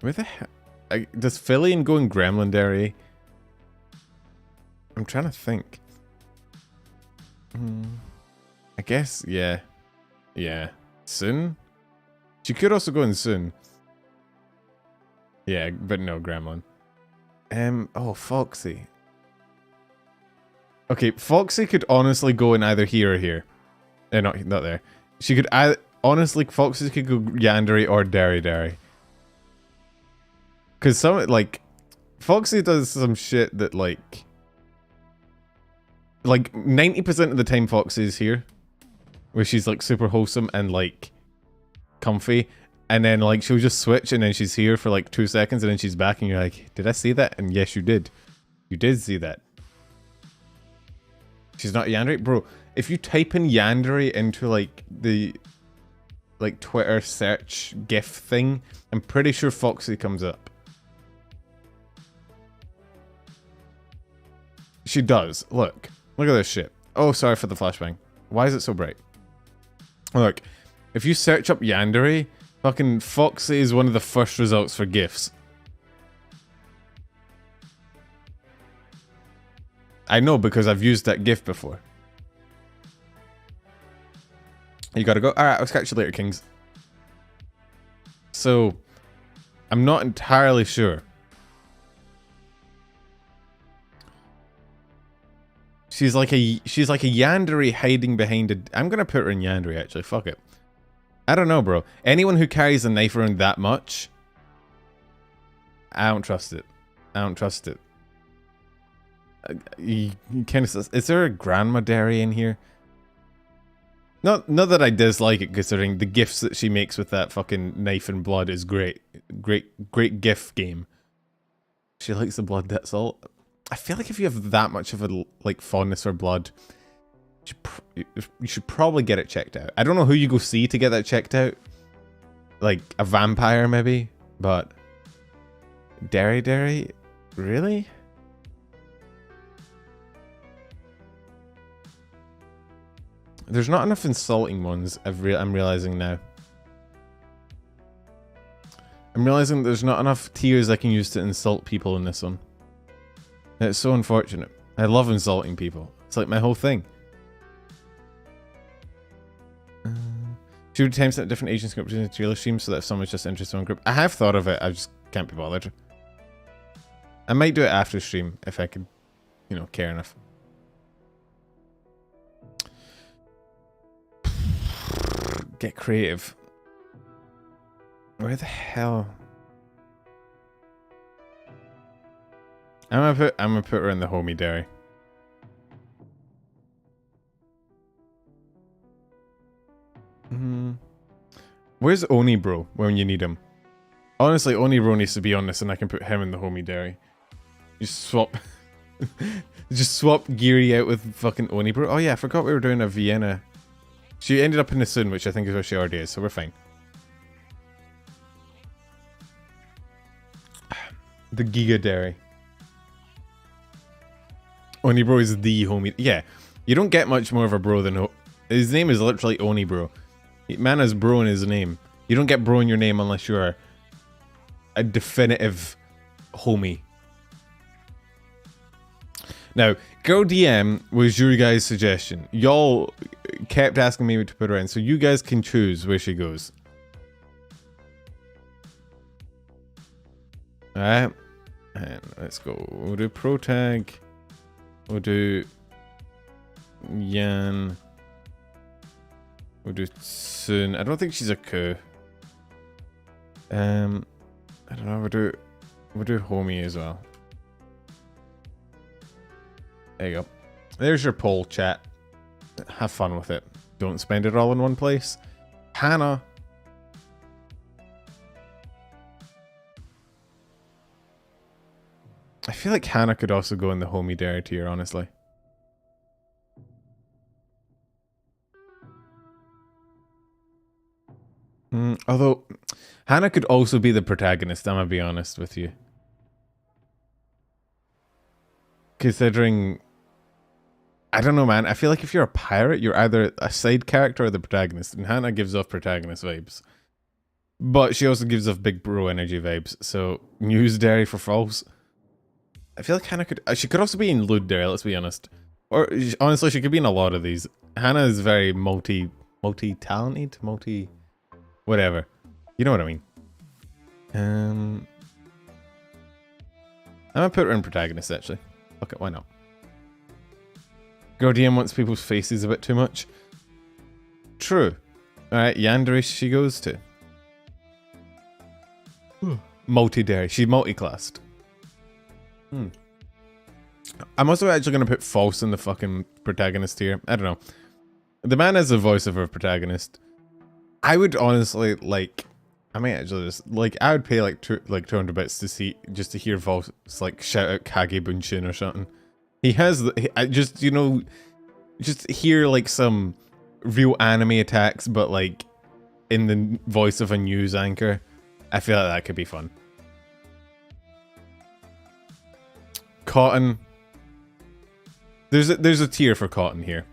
Where the hell? Does Fillion go in Gremlin Dere? I'm trying to think. I guess, yeah. Yeah. Soon? She could also go in soon. Yeah, but no, Gremlin. Oh, Foxy. Okay, Foxy could honestly go in either here or here. Not there. She could honestly, Foxy could go Yandere or Dere. Because some, like, Foxy does some shit that, like 90% of the time Foxy is here. Where she's, like, super wholesome and, like, comfy. And then, like, she'll just switch and then she's here for, like, 2 seconds and then she's back and you're like, did I see that? And yes, you did. You did see that. She's not Yandere? Bro, if you type in Yandere into, like, the, like, Twitter search GIF thing, I'm pretty sure Foxy comes up. She does. Look. Look at this shit. Oh, sorry for the flashbang. Why is it so bright? Look. If you search up Yandere, fucking Foxy is one of the first results for GIFs. I know because I've used that GIF before. You gotta go. Alright, I'll catch you later, Kings. So, I'm not entirely sure. She's like a Yandere hiding behind a... I'm gonna put her in Yandere, actually. Fuck it. I don't know, bro. Anyone who carries a knife around that much... I don't trust it. I don't trust it. You kind of... Is there a grandma Dere in here? Not that I dislike it, considering the gifs that she makes with that fucking knife and blood is great. Great gif game. She likes the blood, that's all. I feel like if you have that much of a, like, fondness for blood, you should probably get it checked out. I don't know who you go see to get that checked out. Like, a vampire, maybe? But... Dere? Really? There's not enough insulting ones, I'm realizing now. I'm realizing there's not enough tiers I can use to insult people in this one. It's so unfortunate. I love insulting people. It's like my whole thing. Should we timestamp different agents groups in the trailer stream so that if someone's just interested in one group? I have thought of it, I just can't be bothered. I might do it after stream if I could, you know, care enough. Get creative. Where the hell? I'm gonna put her in the homie Dere. Where's Oni Bro when you need him? Honestly, Oni Bro needs to be on this and I can put him in the homie Dere. Just swap just swap Geary out with fucking Oni Bro. Oh yeah, I forgot we were doing a Vienna. She ended up in the Sun, which I think is where she already is, so we're fine. The Giga Dere. Oni Bro is the homie. Yeah, you don't get much more of a bro than... His name is literally Oni Bro. Man has bro in his name. You don't get bro in your name unless you're a definitive homie. Now, Girl DM was your guys' suggestion. Y'all kept asking me to put her in, so you guys can choose where she goes. Alright. And let's go. We'll do Pro Tag. We'll do Yan. We'll do Sun. I don't think she's a coup. I don't know. We'll do Homie as well. There you go. There's your poll, chat. Have fun with it. Don't spend it all in one place. Hannah. I feel like Hannah could also go in the homie Dere tier, honestly. Although, Hannah could also be the protagonist, I'm gonna be honest with you. Considering... I don't know, man. I feel like if you're a pirate, you're either a side character or the protagonist. And Hannah gives off protagonist vibes. But she also gives off big bro energy vibes. So, use Dere for false. I feel like Hannah could... She could also be in Lewd Dere, let's be honest. Or, honestly, she could be in a lot of these. Hannah is very multi-talented? Whatever. You know what I mean. I'm gonna put her in protagonist, actually. Fuck it, why not? Gordian wants people's faces a bit too much. True. Alright, Yandere she goes to. Multi-dere. She's multi-classed. I'm also actually going to put false in the fucking protagonist here. I don't know. The man has the voice of a protagonist. I would honestly, like... I might actually just... Like, I would pay like 200 bits to see... Just to hear false, like, shout out Kage Bunshin or something. He has... I just, you know... Just hear, like, some real anime attacks, but, like, in the voice of a news anchor. I feel like that could be fun. Cotton. There's a tier for Cotton here.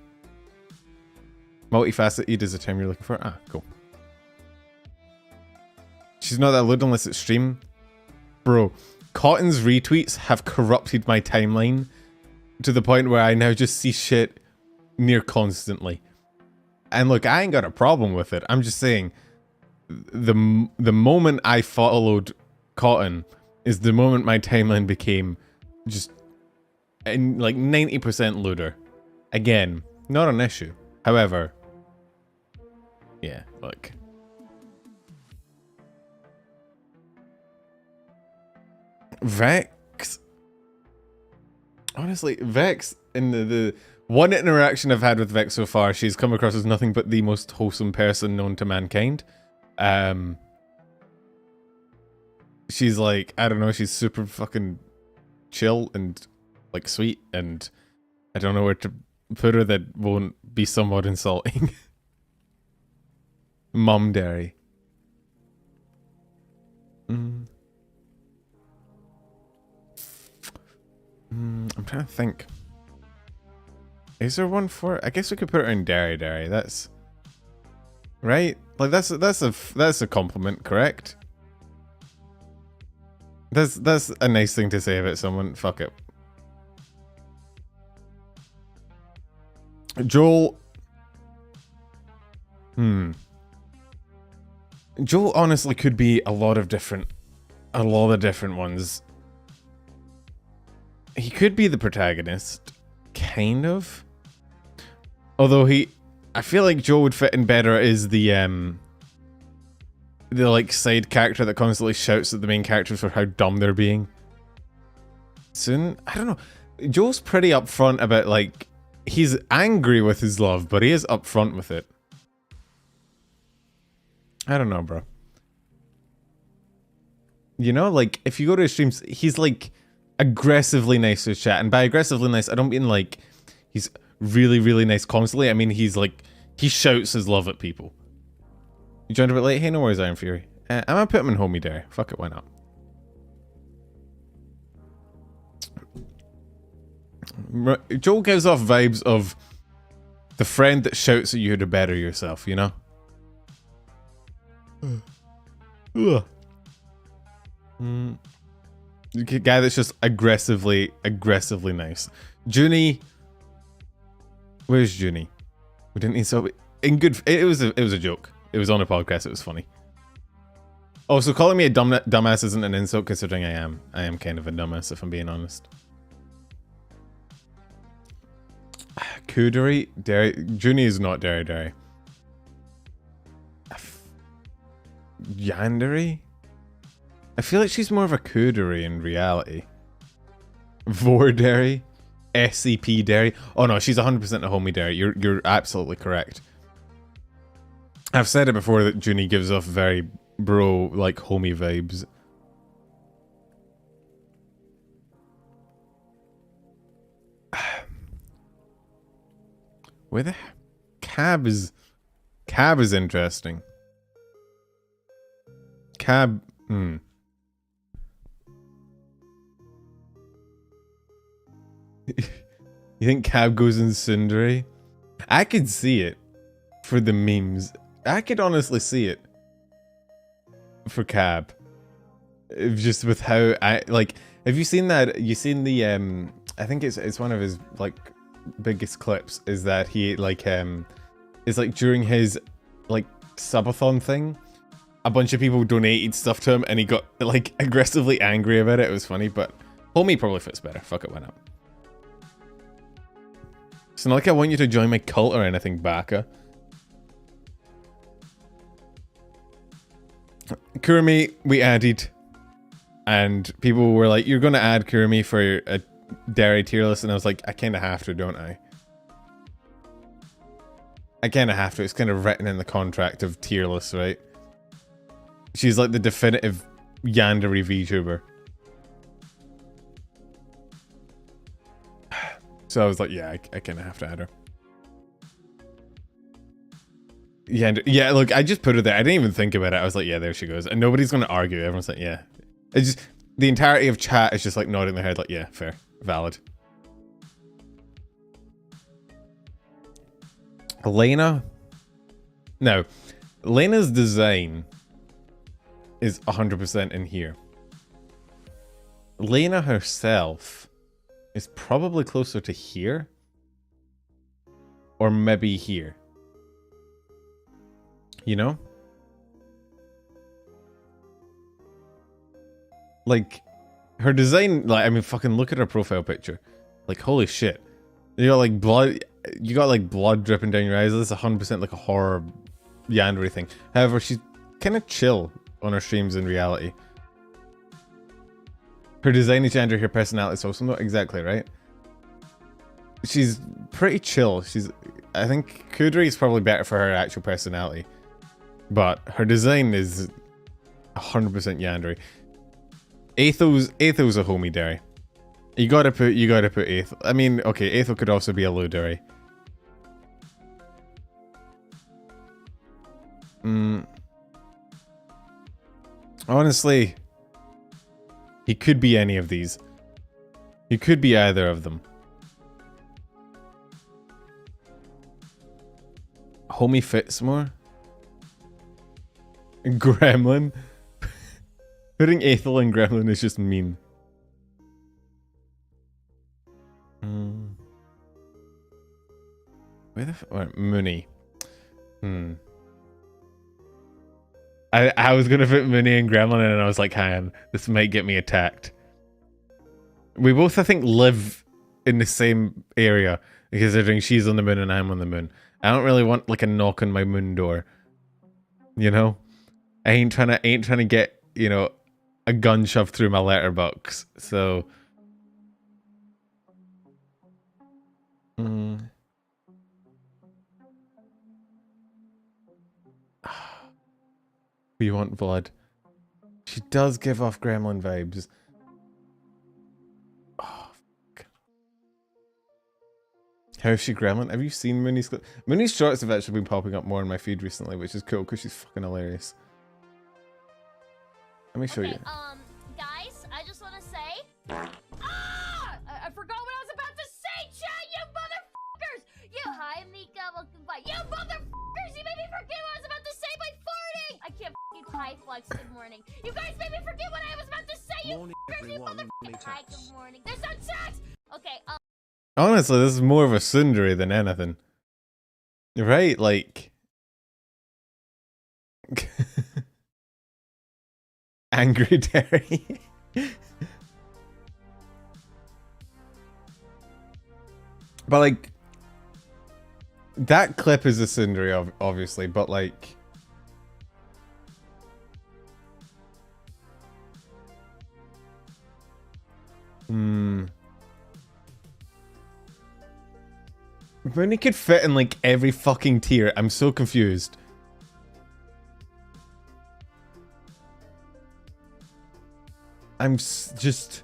Multifaceted is the term you're looking for. Ah, cool. She's not that loud unless it's stream. Bro, Cotton's retweets have corrupted my timeline to the point where I now just see shit near constantly. And look, I ain't got a problem with it. I'm just saying, the moment I followed Cotton is the moment my timeline became just like 90% looter. Again, not an issue. However, yeah, look. Vex. Honestly, Vex, in the one interaction I've had with Vex so far, she's come across as nothing but the most wholesome person known to mankind. She's like, I don't know, she's super fucking chill and like sweet, and I don't know where to put her that won't be somewhat insulting. Mom Dere. I'm trying to think. Is there one for? I guess we could put her in Dere. That's right. Like that's a compliment, correct? That's a nice thing to say about someone. Fuck it. Joel. Joel honestly could be a lot of different ones. He could be the protagonist, kind of. Although I feel like Joel would fit in better as the like side character that constantly shouts at the main characters for how dumb they're being. Soon, I don't know. Joel's pretty upfront about, like, he's angry with his love, but he is upfront with it. I don't know, bro. You know, like, if you go to his streams, he's, like, aggressively nice to his chat. And by aggressively nice, I don't mean, like, he's really, really nice constantly. I mean, he's, like, he shouts his love at people. You joined a bit late? Hey, no worries, Iron Fury. I'm gonna put him in Homie Dere. Fuck it, why not? Joel gives off vibes of the friend that shouts at you to better yourself, you know? Guy that's just aggressively nice. Junie. Where's Junie? We didn't need so in good. It was a joke. It was on a podcast. It was funny. Oh, so calling me a dumbass isn't an insult, considering I am kind of a dumbass, if I'm being honest. Kudere? Dere? Junie is not Dere. Yandere? I feel like she's more of a Kudere in reality. Vordere? SCP Dere? Oh no, she's 100% a homie Dere. You're absolutely correct. I've said it before that Junie gives off very bro, like, homie vibes. Where the Cab is interesting. Cab, You think Cab goes in tsundere? I could see it for the memes. I could honestly see it for Cab. Just with how I like. Have you seen that? You seen the I think it's one of his like biggest clips. Is that he like is like during his like subathon thing, a bunch of people donated stuff to him, and he got like aggressively angry about it. It was funny, but homie probably fits better. Fuck it, why not? It's not like I want you to join my cult or anything, Baka. Kurumi, we added. And people were like, you're going to add Kurumi for a Dere tier list. And I was like, I kind of have to, don't I? I kind of have to. It's kind of written in the contract of tier lists, right? She's like the definitive yandere VTuber. So I was like, yeah, I kind of have to add her. Yeah, look, I just put her there. I didn't even think about it. I was like, yeah, there she goes. And nobody's going to argue. Everyone's like, yeah. It's just, the entirety of chat is just like nodding their head like, yeah, fair, valid. Elena? No. Lena's design is 100% in here. Lena herself is probably closer to here. Or maybe here. You know? Like, her design, like, I mean, fucking look at her profile picture. Like, holy shit. You got, like, blood dripping down your eyes. This is 100% like a horror yandere thing. However, she's kind of chill on her streams in reality. Her design is yandere, her personality is also not exactly, right? She's pretty chill. I think Kudri is probably better for her actual personality. But her design is 100% yandere. Aethel's a homie Dere. You gotta put Aethel. I mean, okay, Aethel could also be a low Dere. Honestly, he could be any of these. He could be either of them. Homie Fitzmore? Gremlin? Putting Aethel and Gremlin is just mean. Where the f- Mooney. I was gonna put Mooney and Gremlin in and I was like, hang on, this might get me attacked. We both, I think, live in the same area, considering she's on the moon and I'm on the moon. I don't really want like a knock on my moon door. You know? I ain't trying to get, you know, a gun shoved through my letterbox. So we want blood. She does give off gremlin vibes. Oh, fuck. How is she gremlin? Have you seen Mooney's clip? Mooney's shorts have actually been popping up more in my feed recently, which is cool because she's fucking hilarious. Let me show you. Guys, I just want to say... I forgot what I was about to say, chat, you motherfuckers! Hi, Mika, welcome by. You motherfuckers, you made me forget what I was about to say by farting! I can't f***ing high flex, good morning. You guys made me forget what I was about to say, you fuckers, you motherfuckers! Hi, good morning. There's no text! Okay, honestly, this is more of a tsundere than anything. Right, like... Angry Dere. But like, that clip is a tsundere, obviously, but like, Mooney could fit in like every fucking tier. I'm so confused. Just...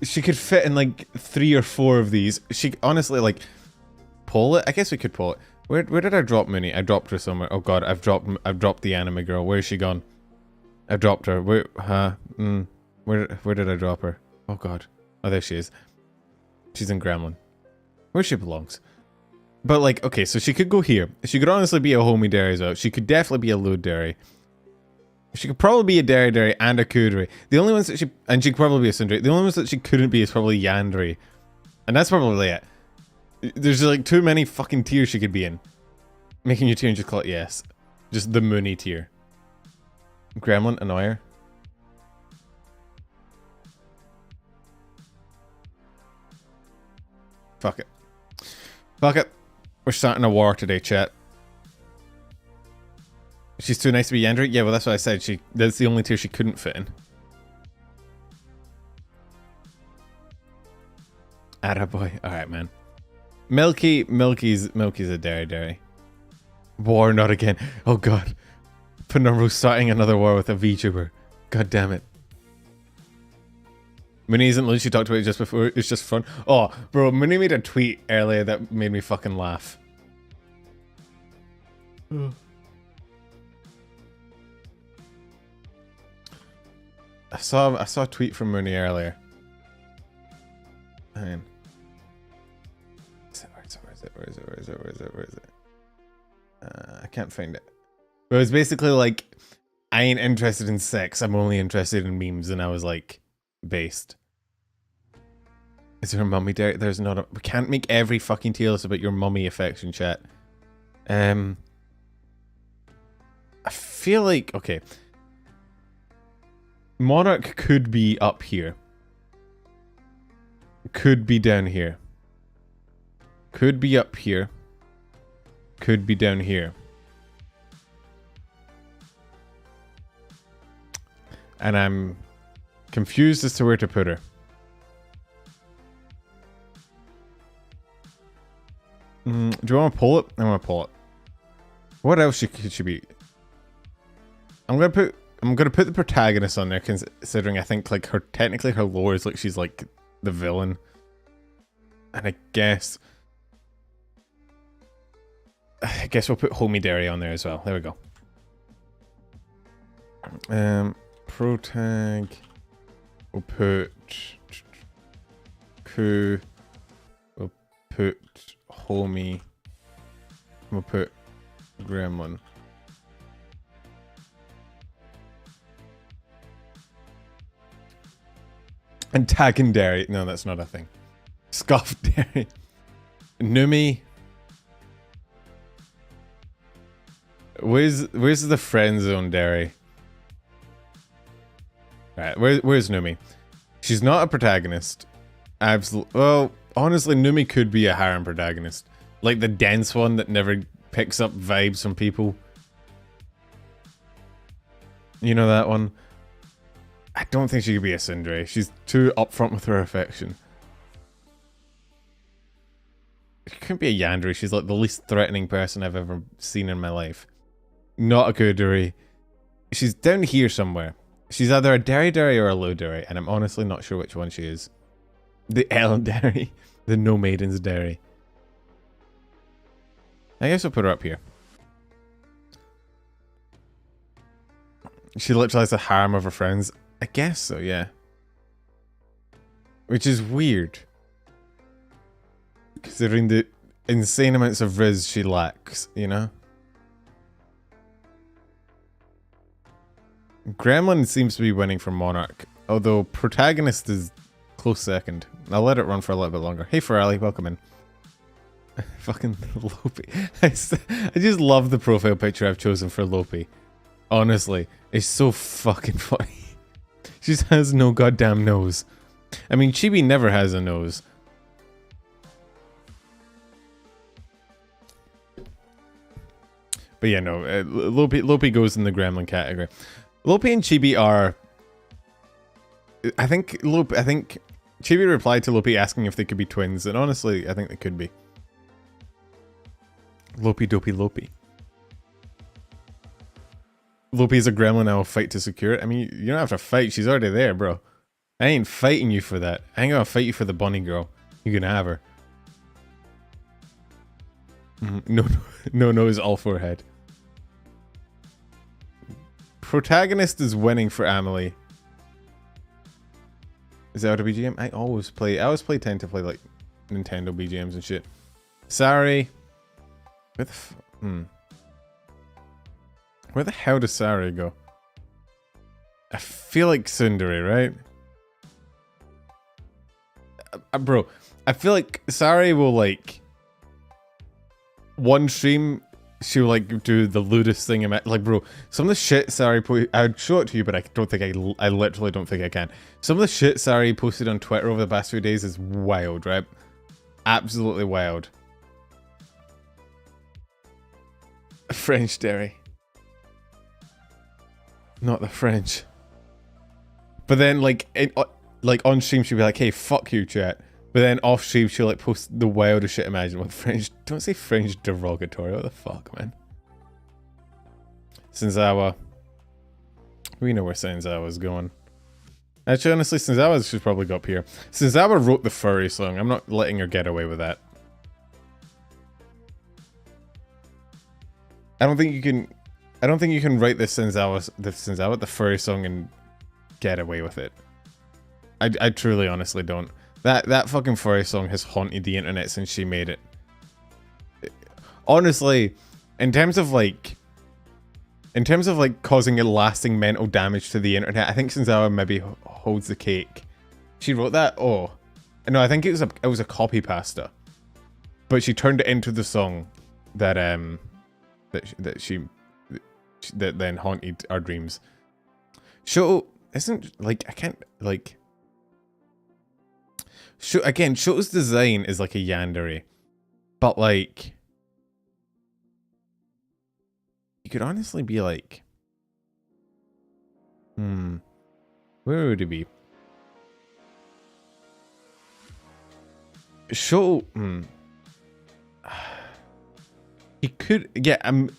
She could fit in like 3 or 4 of these. She honestly, like, pull it. I guess we could pull it. Where did I drop Mooney? I dropped her somewhere. Oh god, I've dropped the anime girl. Where is she gone? I've dropped her. Where did I drop her? Oh god. Oh, there she is. She's in Gremlin. Where she belongs. But like, okay, so she could go here. She could honestly be a homie Dere as well. She could definitely be a low Dere. She could probably be a Dere and a Kudere. The only ones that she... And she could probably be a tsundere. The only ones that she couldn't be is probably yandere. And that's probably it. There's like too many fucking tiers she could be in. Making your tier and just call it yes. Just the Mooney tier. Gremlin, Annoyer. Fuck it. Fuck it. We're starting a war today, chat. She's too nice to be yandere? Yeah, well that's what I said. That's the only tier she couldn't fit in. Attaboy. Alright, man. Milky's a Dere. War, not again. Oh god. Penumbra starting another war with a VTuber. God damn it. Mooney isn't loose, she talked about it just before. It's just fun. Oh, bro, Mooney made a tweet earlier that made me fucking laugh. I saw a tweet from Mooney earlier. Hang on. Where is it? I can't find it. But it was basically like, I ain't interested in sex, I'm only interested in memes, and I was like, based. Is there a mummy Dere? There's not a... We can't make every fucking tier list about your mummy affection, chat. I feel like... Okay. Monarch could be up here. Could be down here. Could be up here. Could be down here. And I'm confused as to where to put her. Do you want to pull it? I want to pull it. What else could she be? I'm gonna put the protagonist on there, considering I think like technically her lore is like she's like the villain. And I guess we'll put Homie Dere on there as well. There we go. Protag. We'll put Ku. We'll put Homie. We'll put Gremlin. And tagging Dere. No, that's not a thing. Scuff Dere. Numi. Where's the friend zone Dere? Right, where's Numi? She's not a protagonist. Absolutely. Well, honestly, Numi could be a harem protagonist. Like the dense one that never picks up vibes from people. You know that one? I don't think she could be a tsundere. She's too upfront with her affection. She couldn't be a yandere. She's like the least threatening person I've ever seen in my life. Not a kudere. She's down here somewhere. She's either a Dere or a low Dere, and I'm honestly not sure which one she is. The Ellen Dere. The No Maidens Dere. I guess I'll put her up here. She literally has a harem of her friends. I guess so, yeah. Which is weird. Considering the insane amounts of Riz she lacks, you know? Gremlin seems to be winning from Monarch, although Protagonist is close second. I'll let it run for a little bit longer. Hey Ferrari, welcome in. Fucking Lopi. I just love the profile picture I've chosen for Lopi. Honestly, it's so fucking funny. She just has no goddamn nose. I mean, Chibi never has a nose. But yeah, no, Lopi goes in the Gremlin category. Lopi and Chibi are... I think Chibi replied to Lopi asking if they could be twins, and honestly, I think they could be. Lopi dopey Lopi. Lopi's a gremlin, I'll fight to secure it. I mean, you don't have to fight, she's already there, bro. I ain't fighting you for that. I ain't gonna fight you for the bunny girl. You can have her. No, is all forehead. Protagonist is winning for Amelie. Is that a BGM? I always tend to play like Nintendo BGMs and shit. Sari. Where the hell does Sari go? I feel like tsundere, right? Bro, I feel like Sari will like... One stream, she'll like do the lewdest thing. Like, bro, some of the shit Sari I'd show it to you, but I literally don't think I can. Some of the shit Sari posted on Twitter over the past few days is wild, right? Absolutely wild. French Dere. Not the French. But then, like, like on stream, she'll be like, "Hey, fuck you, chat." But then off stream, she'll like post the wildest shit imaginable. French. Don't say French derogatory. What the fuck, man? Senzawa. We know where Senzawa's going. Actually, honestly, Senzawa should probably go up here. Senzawa wrote the furry song. I'm not letting her get away with that. I don't think you can write the furry song and get away with it. I truly, honestly don't. That fucking furry song has haunted the internet since she made it. Honestly, in terms of like causing a lasting mental damage to the internet, I think Senzawa maybe holds the cake. She wrote that? Oh. No, I think it was a copy pasta. But she turned it into the song that that then haunted our dreams. Shoto isn't like, I can't like again, Shoto's design is like a yandere. But like, you could honestly be like, where would it be? Shoto, he could, yeah, I'm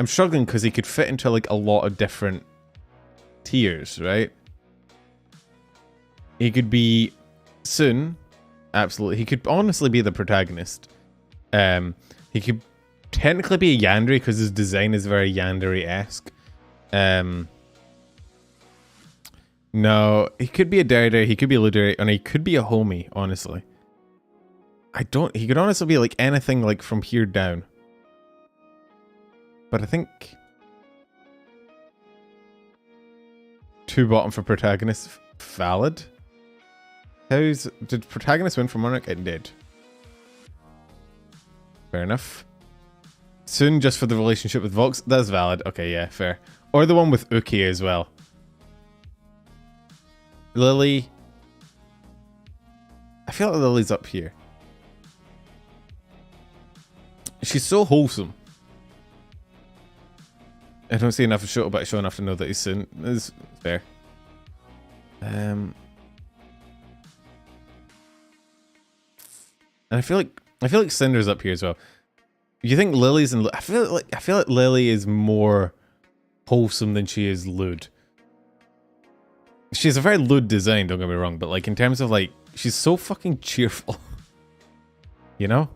struggling because he could fit into like a lot of different tiers, right? He could be Sun, absolutely. He could honestly be the protagonist. He could technically be a yandere because his design is very yandere-esque. No, he could be a Dere, he could be a Ludere, and he could be a homie, honestly. He could honestly be like anything like from here down. But I think 2 bottom for protagonist, valid. Did protagonist win for Monarch? It did. Fair enough. Soon just for the relationship with Vox, that's valid. Okay, yeah, fair. Or the one with Uki as well. Lily. I feel like Lily's up here. She's so wholesome. I don't see enough of Shoto, but I show enough to know that he's soon. Is fair. And I feel like Cinder's up here as well. You think Lily's in? I feel like Lily is more wholesome than she is lewd. She's a very lewd design, don't get me wrong, but like in terms of like, she's so fucking cheerful. You know?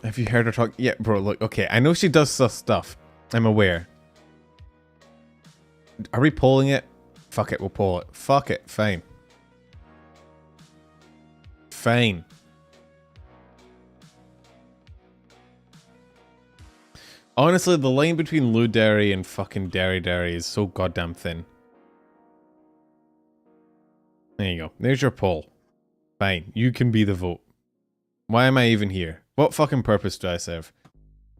Have you heard her talk? Yeah, bro, look, okay, I know she does stuff. I'm aware. Are we polling it? Fuck it, we'll poll it. Fuck it, fine. Fine. Honestly, the line between Ludere and fucking Dere is so goddamn thin. There you go. There's your poll. Fine, you can be the vote. Why am I even here? What fucking purpose do I serve?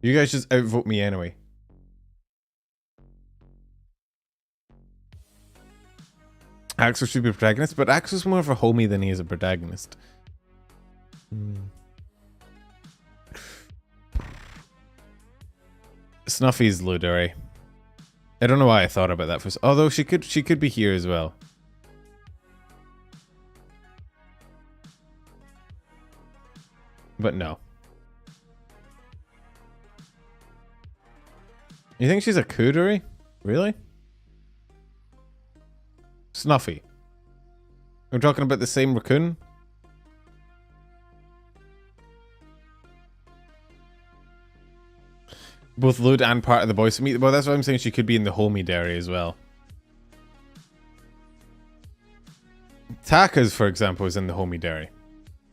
You guys just outvote me anyway. Axel should be a protagonist, but Axel's more of a homie than he is a protagonist. Snuffy's Ludere. I don't know why I thought about that first. Although she could be here as well. But no. You think she's a kudere? Really? Snuffy. We're talking about the same raccoon? Both Lud and part of the boys. Well, that's what I'm saying. She could be in the homie Dere as well. Taka's, for example, is in the homie Dere.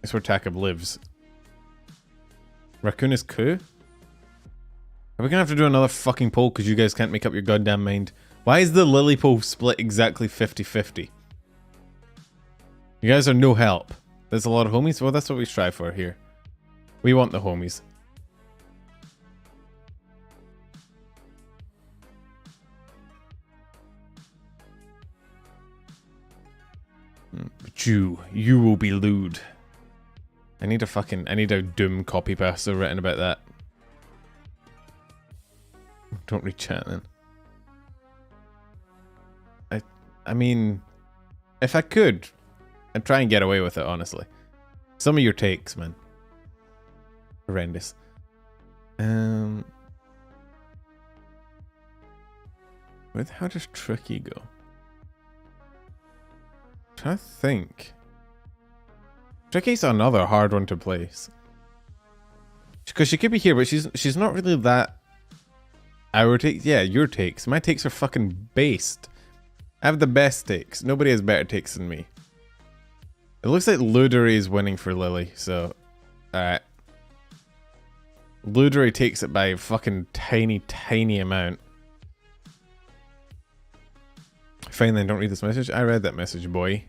It's where Taka lives. Raccoon is Ku? Are we gonna have to do another fucking poll because you guys can't make up your goddamn mind? Why is the Lily poll split exactly 50-50? You guys are no help. There's a lot of homies? Well, that's what we strive for here. We want the homies. stew. You will be lewd. I need a Doom copy pasta written about that. Don't read chat then. I mean, if I could, I'd try and get away with it, honestly. Some of your takes, man. Horrendous. How does Tricky go? I'm trying to think. Tricky's another hard one to place. Because she could be here, but she's not really that. Our takes? Yeah, your takes. My takes are fucking based. I have the best takes. Nobody has better takes than me. It looks like Ludere is winning for Lily, so... Alright. Ludere takes it by a fucking tiny amount. Fine then, don't read this message. I read that message, boy.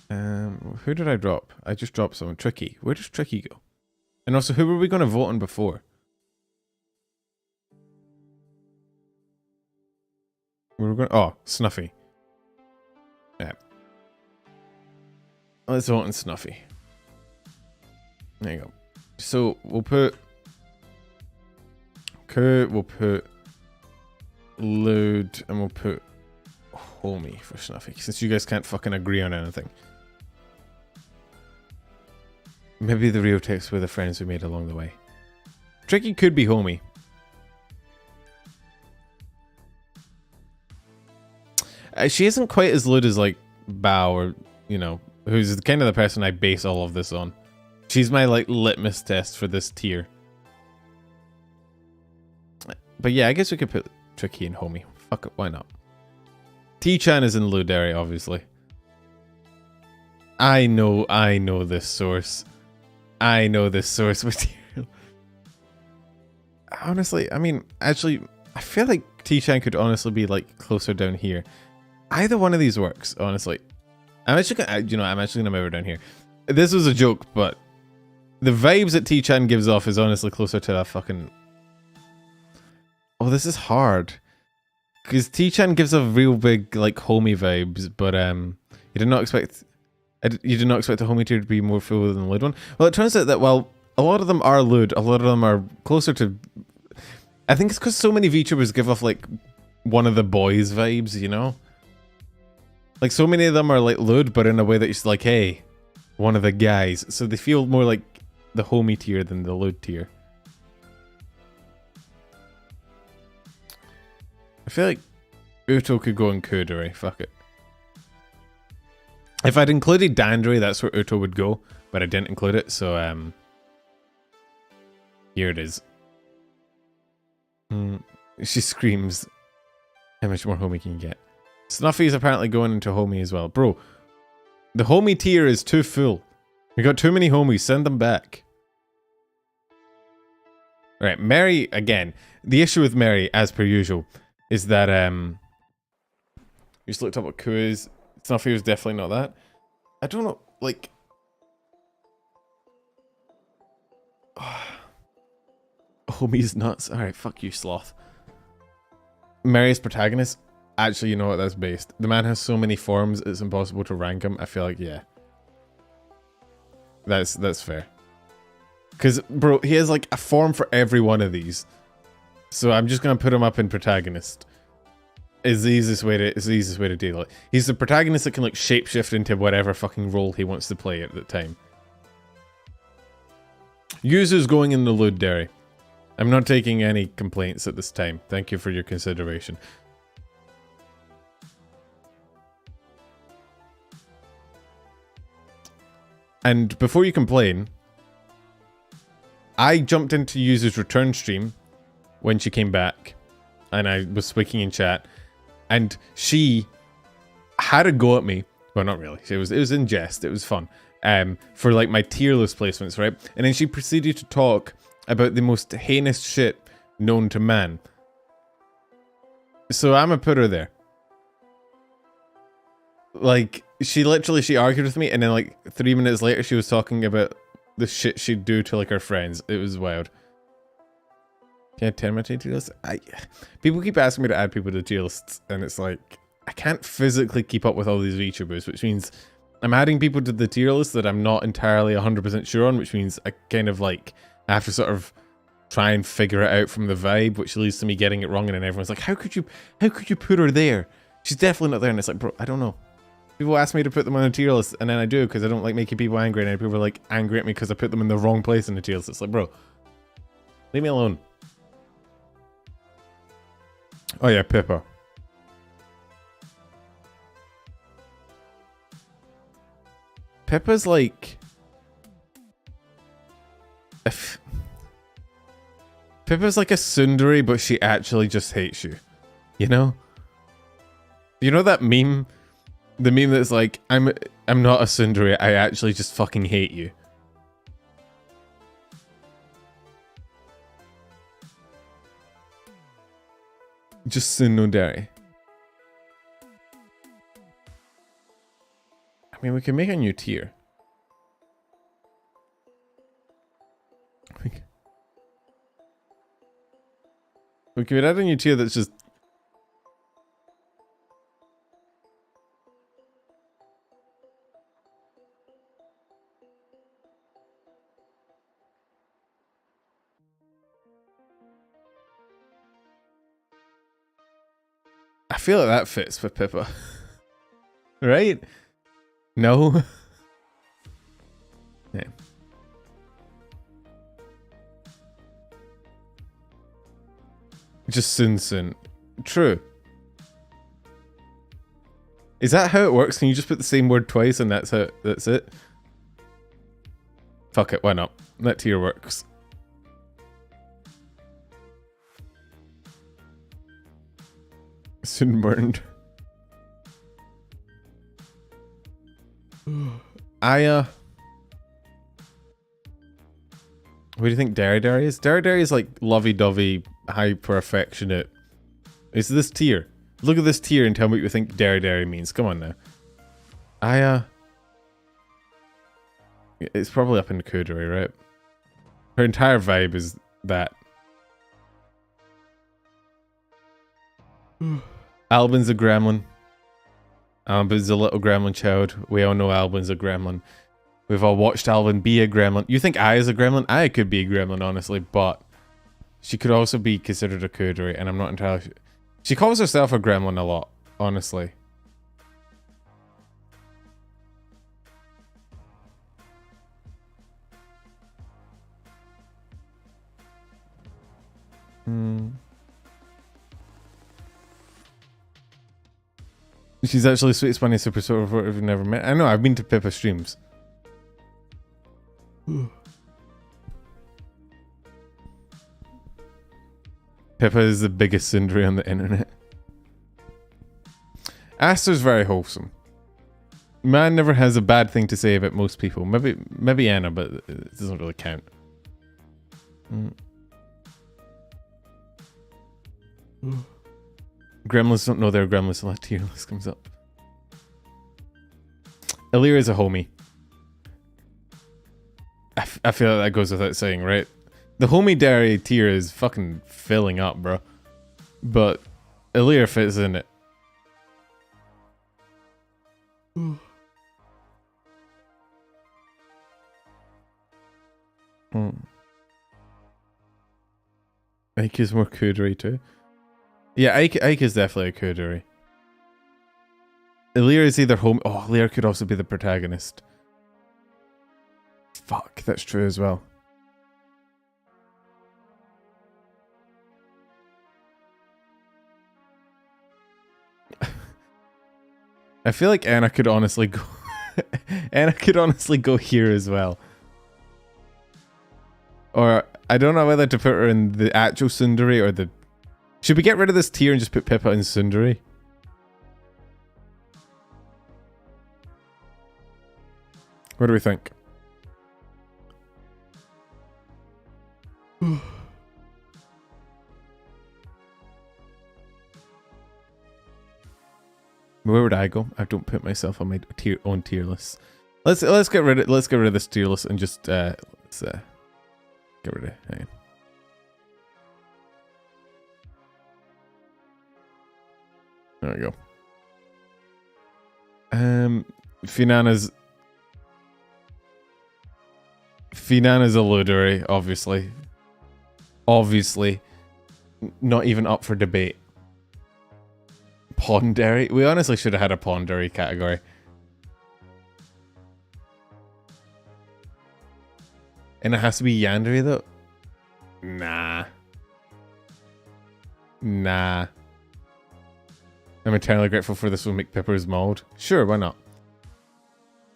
Who did I drop? I just dropped someone. Tricky. Where does Tricky go? And also, who were we going to vote on before? We were going... Oh, Snuffy. Yeah. Let's vote on Snuffy. There you go. So, we'll put... Kurt, we'll put... Load, and we'll put... Homie for Snuffy, since you guys can't fucking agree on anything. Maybe the real texts were the friends we made along the way. Tricky could be Homie. She isn't quite as lewd as, like, Bao, or, you know, who's kind of the person I base all of this on. She's my, like, litmus test for this tier. But yeah, I guess we could put Tricky and Homie. Fuck it, why not? T-chan is in Ludere, obviously. I know this source. I know this source material. Honestly, I mean, actually, I feel like T-chan could honestly be, like, closer down here. Either one of these works, honestly. I'm actually gonna move her down here. This was a joke, but the vibes that T-chan gives off is honestly closer to that fucking... Oh, this is hard. Because T-chan gives off real big, like, homie vibes, but, you did not expect the homie tier to be more full than the lewd one. Well, it turns out that, while a lot of them are lewd, a lot of them are closer to... I think it's because so many VTubers give off, like, one of the boys vibes, you know? Like, so many of them are, like, lewd, but in a way that it's like, hey, one of the guys. So they feel more like the homie tier than the lewd tier. I feel like Uto could go in Kudere. Fuck it. If I'd included Dandere, that's where Uto would go, but I didn't include it, so here it is. She screams. How much more homie can you get? Snuffy is apparently going into homie as well. Bro, the homie tier is too full. We got too many homies. Send them back. Alright, Mary, again. The issue with Mary, as per usual, is that, you just looked up what Ku is. Snuffy was definitely not that. I don't know, like... Homie's nuts. Alright, fuck you, sloth. Mary's protagonist? Actually, you know what, that's based. The man has so many forms, it's impossible to rank him. I feel like, yeah. That's fair. Because, bro, he has, like, a form for every one of these. So I'm just gonna put him up in protagonist. Is the easiest way to deal with it. He's the protagonist that can, like, shapeshift into whatever fucking role he wants to play at the time. Yuzu's going in the lewd Dere. I'm not taking any complaints at this time. Thank you for your consideration. And before you complain, I jumped into Yuzu's return stream when she came back, and I was speaking in chat, and she had a go at me. Well, not really. It was in jest. It was fun. For like my tier list placements, right? And then she proceeded to talk about the most heinous shit known to man. So I'm gonna put her there. Like, she argued with me, and then like 3 minutes later she was talking about the shit she'd do to like her friends. It was wild. Can I 10 my tier list? People keep asking me to add people to tier lists, and it's like, I can't physically keep up with all these VTubers, which means I'm adding people to the tier list that I'm not entirely 100% sure on, which means I kind of like I have to sort of try and figure it out from the vibe, which leads to me getting it wrong, and then everyone's like, how could you put her there? She's definitely not there. And it's like, bro, I don't know. People ask me to put them on a tier list, and then I do because I don't like making people angry, and then people are like angry at me because I put them in the wrong place in the tier list. It's like, bro, leave me alone. Oh yeah, Pippa. Pippa's like... Pippa's like a tsundere, but she actually just hates you. You know? You know that meme? The meme that's like, I'm not a tsundere, I actually just fucking hate you. Just tsundere. I mean, we can make a new tier. We could add a new tier that's just... I feel like that fits with Pippa. Right? No? Yeah. Just Sun. True. Is that how it works? Can you just put the same word twice and that's it? Fuck it, why not? That tier works. Sunburned. What do you think Dere is? Dere is like lovey-dovey, hyper affectionate. Is this tier? Look at this tier and tell me what you think Dere means. Come on now. It's probably up in cringedere, right? Her entire vibe is that. Albin's a gremlin. Albin's a little gremlin child. We all know Albin's a gremlin. We've all watched Albin be a gremlin. You think I is a gremlin? I could be a gremlin, honestly, but she could also be considered a cringedere, and I'm not entirely sure. She calls herself a gremlin a lot, honestly. She's actually sweet, funny, super sort of we've never met. I know, I've been to Pippa streams. Pippa is the biggest tsundere on the internet. Aster's very wholesome. Man never has a bad thing to say about most people. Maybe Anna, but it doesn't really count. Gremlins don't know they're gremlins until that tier list comes up. Illyria is a homie. I feel like that goes without saying, right? The homie Dere tier is fucking filling up, bro. But Illyria fits in it. Ike is more cringedere too. Yeah, Ike is definitely a cringedere. Illyria is either home. Oh, Illyria could also be the protagonist. Fuck, that's true as well. I feel like Anna could honestly go. Anna could honestly go here as well. Or I don't know whether to put her in the actual tsundere or the. Should we get rid of this tier and just put Pippa in tsundere? What do we think? Where would I go? I don't put myself on my own tier list. Let's get rid of this tier list and just let's get rid of it. Hang on. There we go. Finana's a loadery, obviously. Obviously. Not even up for debate. Pondere? We honestly should have had a Pondere category. And it has to be yandere though? Nah. Nah. I'm eternally grateful for this will make Pipper's mold. Sure, why not?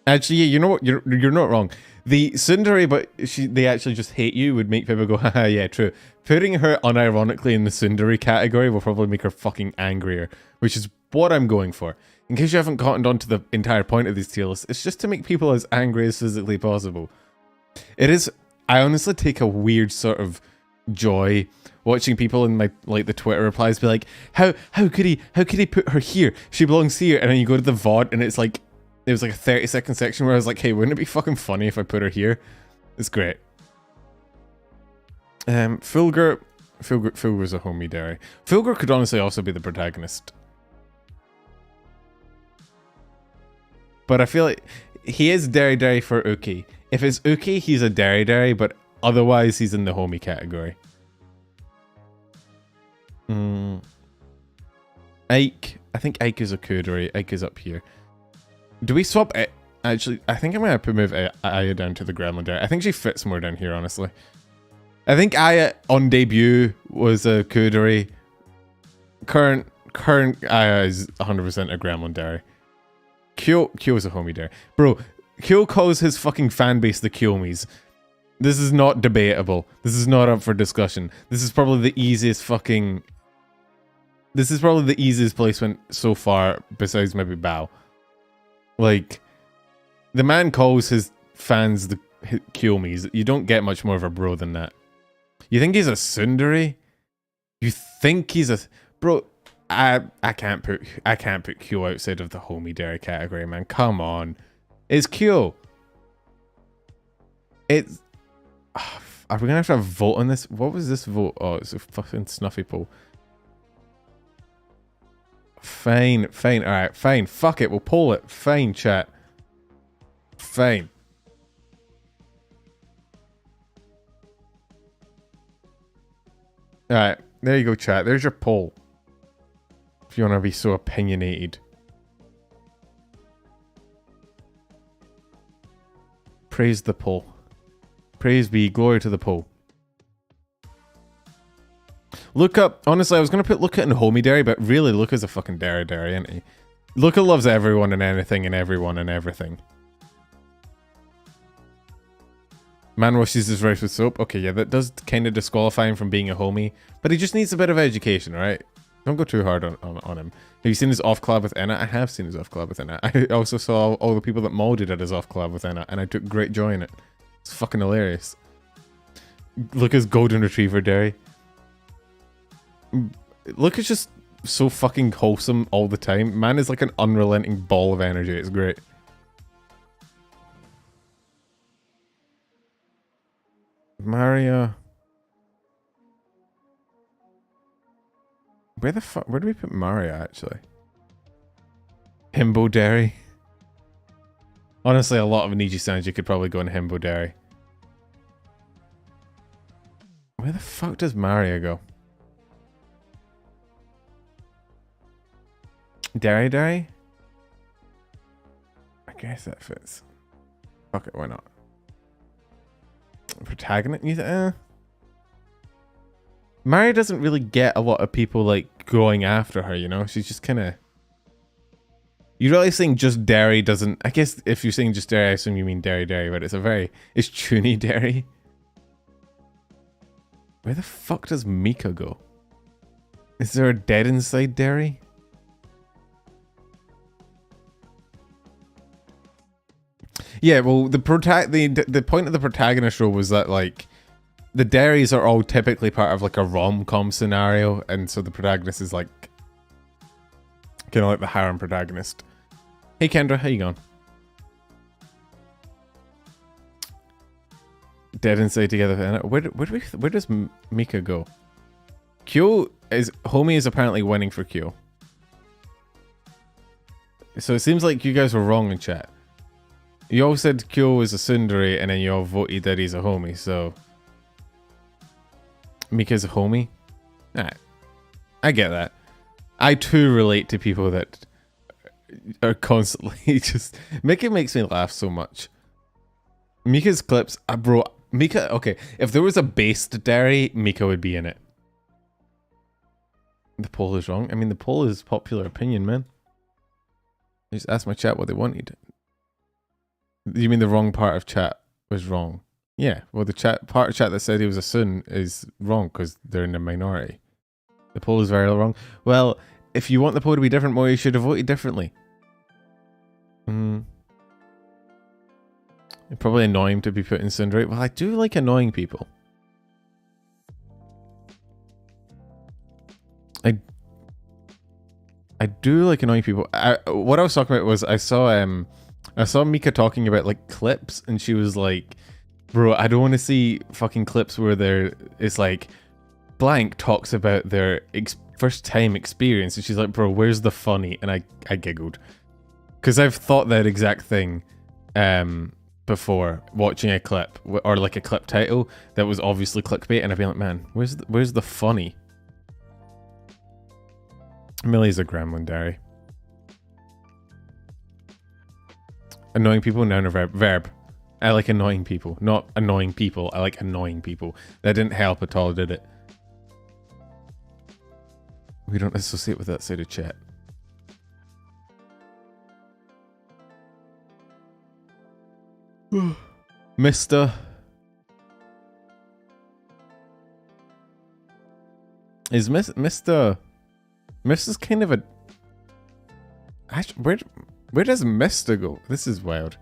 Actually, yeah, you know what? You're not wrong. The tsundere, but they actually just hate you would make people go, haha, yeah, true. Putting her unironically in the tsundere category will probably make her fucking angrier, which is what I'm going for. In case you haven't cottoned on to the entire point of these tier lists, it's just to make people as angry as physically possible. It is, I honestly take a weird sort of joy watching people in my, like, the Twitter replies be like, how could he put her here? She belongs here. And then you go to the VOD and it's like, it was like a 30-second section where I was like, hey, wouldn't it be fucking funny if I put her here? It's great. Fulgur was a homie Dere. Fulgur could honestly also be the protagonist. But I feel like he is Dere for Uki. If it's Uki, he's a Dere, but otherwise he's in the homie category. Ike. I think Ike is a Kudere. Ike is up here. Do we swap it? Actually, I think I'm going to move Aya down to the gremlin Dere. I think she fits more down here, honestly. I think Aya on debut was a Kudere. Current Aya is 100% a gremlin Dere. Kyo is a homie Dere. Bro, Kyo calls his fucking fan base the Kyomis. This is not debatable. This is not up for discussion. This is probably the easiest fucking... This is probably the easiest placement so far, besides maybe Bao. Like, the man calls his fans the Kyomis. You don't get much more of a bro than that. You think he's a tsundere? You think he's a... Bro, I can't put Kyo outside of the homie Dere category, man. Come on. It's Kyo. It's... Are we gonna have to vote on this? What was this vote? Oh, it's a fucking snuffy poll. Fine, alright, fine. Fuck it, we'll poll it. Fine, chat. Fine. Alright, there you go, chat. There's your poll. If you want to be so opinionated. Praise the poll. Praise be, glory to the poll. Luca, honestly, I was going to put Luca in homie Dere, but really Luca's a fucking Dere, isn't he? Luca loves everyone and anything and everyone and everything. Man washes his rice with soap. Okay, yeah, that does kind of disqualify him from being a homie, but he just needs a bit of education, right? Don't go too hard on him. Have you seen his off collab with Enna? I have seen his off collab with Enna. I also saw all the people that molded at his off collab with Enna, and I took great joy in it. It's fucking hilarious. Luca's golden retriever Dere. Luca's just so fucking wholesome all the time. Man is like an unrelenting ball of energy. It's great. Maria. Where the fuck? Where do we put Maria, actually? Himbo Dere. Honestly, a lot of nijisanji could probably go in Himbo Dere. Where the fuck does Maria go? Dere? I guess that fits. Fuck it, why not? Protagonist? Maria doesn't really get a lot of people, like, going after her, you know? She's just kind of... You're really saying just Dere doesn't... I guess if you're saying just Dere, I assume you mean Dere, but it's a very... It's Chuni Dere. Where the fuck does Mika go? Is there a dead inside Dere? Yeah, well, the point of the protagonist role was that, like, the Deres are all typically part of, like, a rom-com scenario, and so the protagonist is, like, kind of like the harem protagonist. Hey, Kendra, how you going? Dead inside together. Where does Mika go? Homie is apparently winning for Kyo. So it seems like you guys were wrong in chat. You all said Kyo was a tsundere, and then you all voted that he's a homie, so... Mika's a homie? Nah, I get that. I too relate to people that are constantly just... Mika makes me laugh so much. Mika's clips... bro, Mika... Okay, if there was a based Dere, Mika would be in it. The poll is wrong. I mean, the poll is popular opinion, man. I just asked my chat what they wanted. You mean the wrong part of chat was wrong? Yeah, well the part of chat that said he was a Sun is wrong because they're in the minority. The poll is very wrong. Well, if you want the poll to be different, more you should have voted differently. It'd probably annoy him to be put in tsundere. Well, I do like annoying people. I do like annoying people. What I was talking about was I saw Mika talking about like clips, and she was like, "Bro, I don't want to see fucking clips where it's like blank talks about their first time experience," and she's like, "Bro, where's the funny?" And I giggled because I've thought that exact thing before watching a clip or like a clip title that was obviously clickbait, and I'd be like, "Man, where's the funny?" Millie's a gremlin, Dere. Annoying people, noun or verb? Verb. I like annoying people. Not annoying people. I like annoying people. That didn't help at all, did it? We don't associate with that side of chat. Mr. Is Mr. Mr.'s kind of a... Actually, where does Mr. go? This is wild.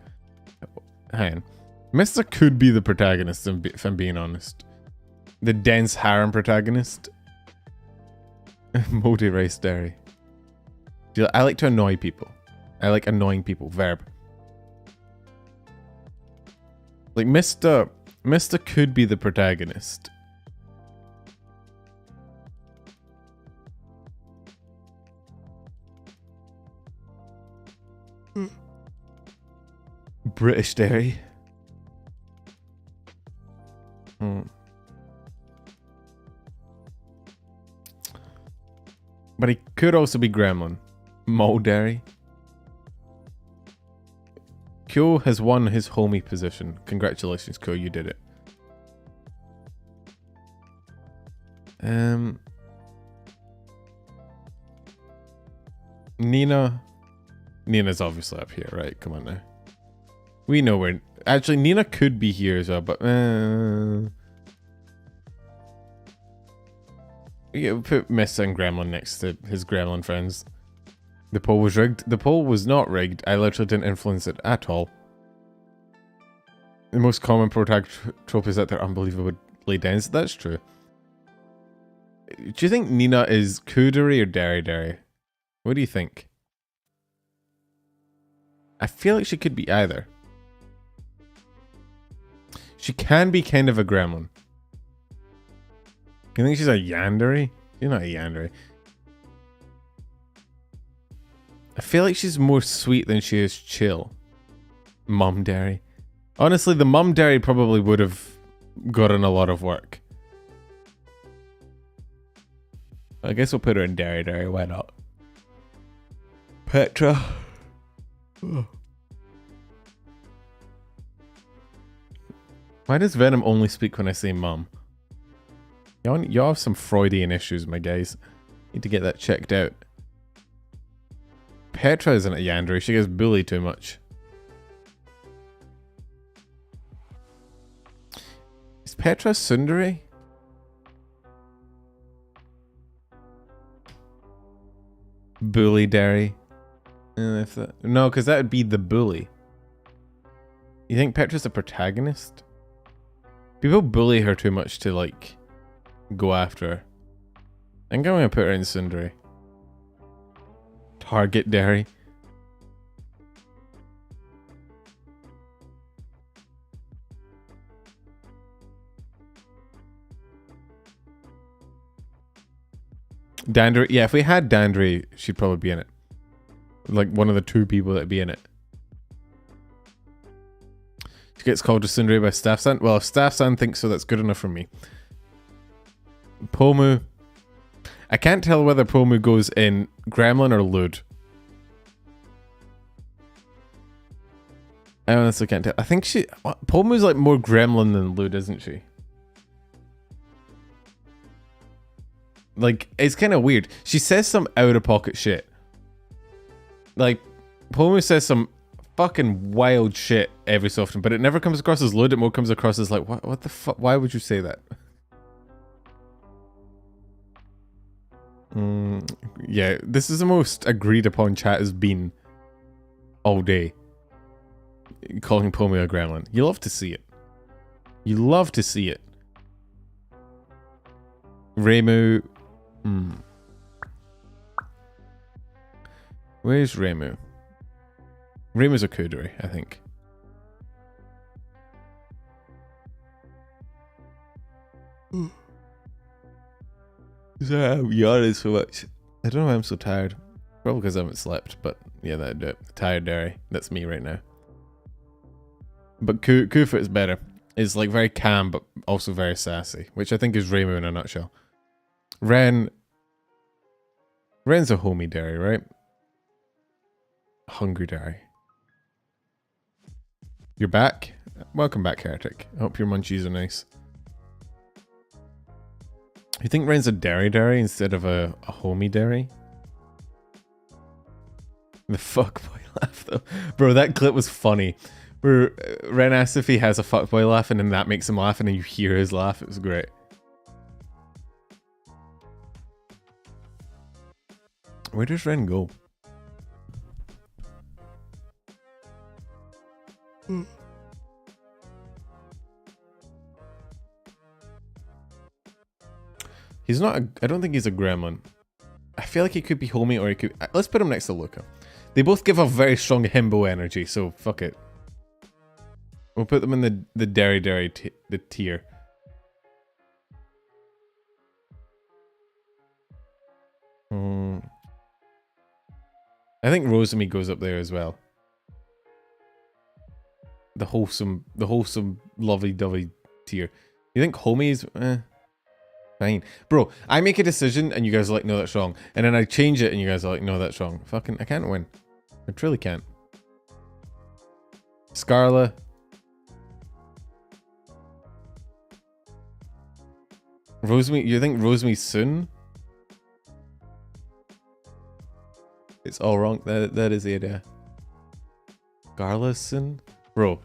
Hang on. Mr. could be the protagonist, if I'm being honest. The dense harem protagonist. Modi race Dere. I like to annoy people. I like annoying people. Verb. Like Mr. could be the protagonist. British Dere. But he could also be gremlin. Mo Dere. Kyo has won his homie position. Congratulations, Kyo, you did it. Nina's obviously up here, right? Come on now. We know where... Actually, Nina could be here as well, but... Yeah, we'll put Miss and Gremlin next to his Gremlin friends. The poll was rigged. The poll was not rigged. I literally didn't influence it at all. The most common protag trope is that they're unbelievably dense. That's true. Do you think Nina is Kudere or Dere? What do you think? I feel like she could be either. She can be kind of a gremlin. You think she's a yandere? She's not a yandere. I feel like she's more sweet than she is chill. Mum Dere. Honestly, the Mum Dere probably would have gotten a lot of work. I guess we'll put her in Dere. Why not? Petra. Oh. Why does Venom only speak when I say mum? Y'all have some Freudian issues, my guys. Need to get that checked out. Petra isn't a yandere. She gets bullied too much. Is Petra tsundere? Bully Dere. No, because that would be the bully. You think Petra's a protagonist? People bully her too much to, like, go after her. I think I'm gonna put her in tsundere. Target Dere. Dandere. Yeah, if we had Dandere, she'd probably be in it. Like one of the two people that'd be in it. She gets called a tsundere by Staff-san. Well, if Staff-san thinks so, that's good enough for me. Pomu. I can't tell whether Pomu goes in Gremlin or Lewd. I honestly can't tell. I think Pomu's like more Gremlin than Lewd, isn't she? Like, it's kind of weird. She says some out-of-pocket shit. Like, Pomu says some fucking wild shit every so often, but it never comes across as Lewd. It more comes across as like, what the fuck? Why would you say that? Yeah, this is the most agreed upon chat has been all day. Calling Pomu a gremlin. You love to see it. You love to see it. Reimu. Where's Reimu? Reimu's a kudere, I think. I'm yawning so much. I don't know why I'm so tired. Probably because I haven't slept, but yeah, that'd do it. Tired Dere. That's me right now. But Kufa is better. It's like very calm, but also very sassy, which I think is Reimu in a nutshell. Ren's a homie Dere, right? Hungry Dere. You're back? Welcome back, Heretic. I hope your munchies are nice. You think Ren's a Dere instead of a homie Dere? The fuckboy laugh though. Bro, that clip was funny. Where Ren asks if he has a fuckboy laugh and then that makes him laugh and then you hear his laugh. It was great. Where does Ren go? He's not I don't think he's a gremlin. I feel like he could be homie or he could... Let's put him next to Luca. They both give a very strong himbo energy, so fuck it. We'll put them in the Dere the tier. I think Rosemi goes up there as well. The wholesome lovey-dovey tier. You think homies? Fine. Bro, I make a decision and you guys are like, no, that's wrong. And then I change it and you guys are like, no, that's wrong. Fucking, I can't win. I truly can't. Scarla. Rosemi, you think Rosemi's soon? It's all wrong. That is the idea. Scarla's soon? Bro.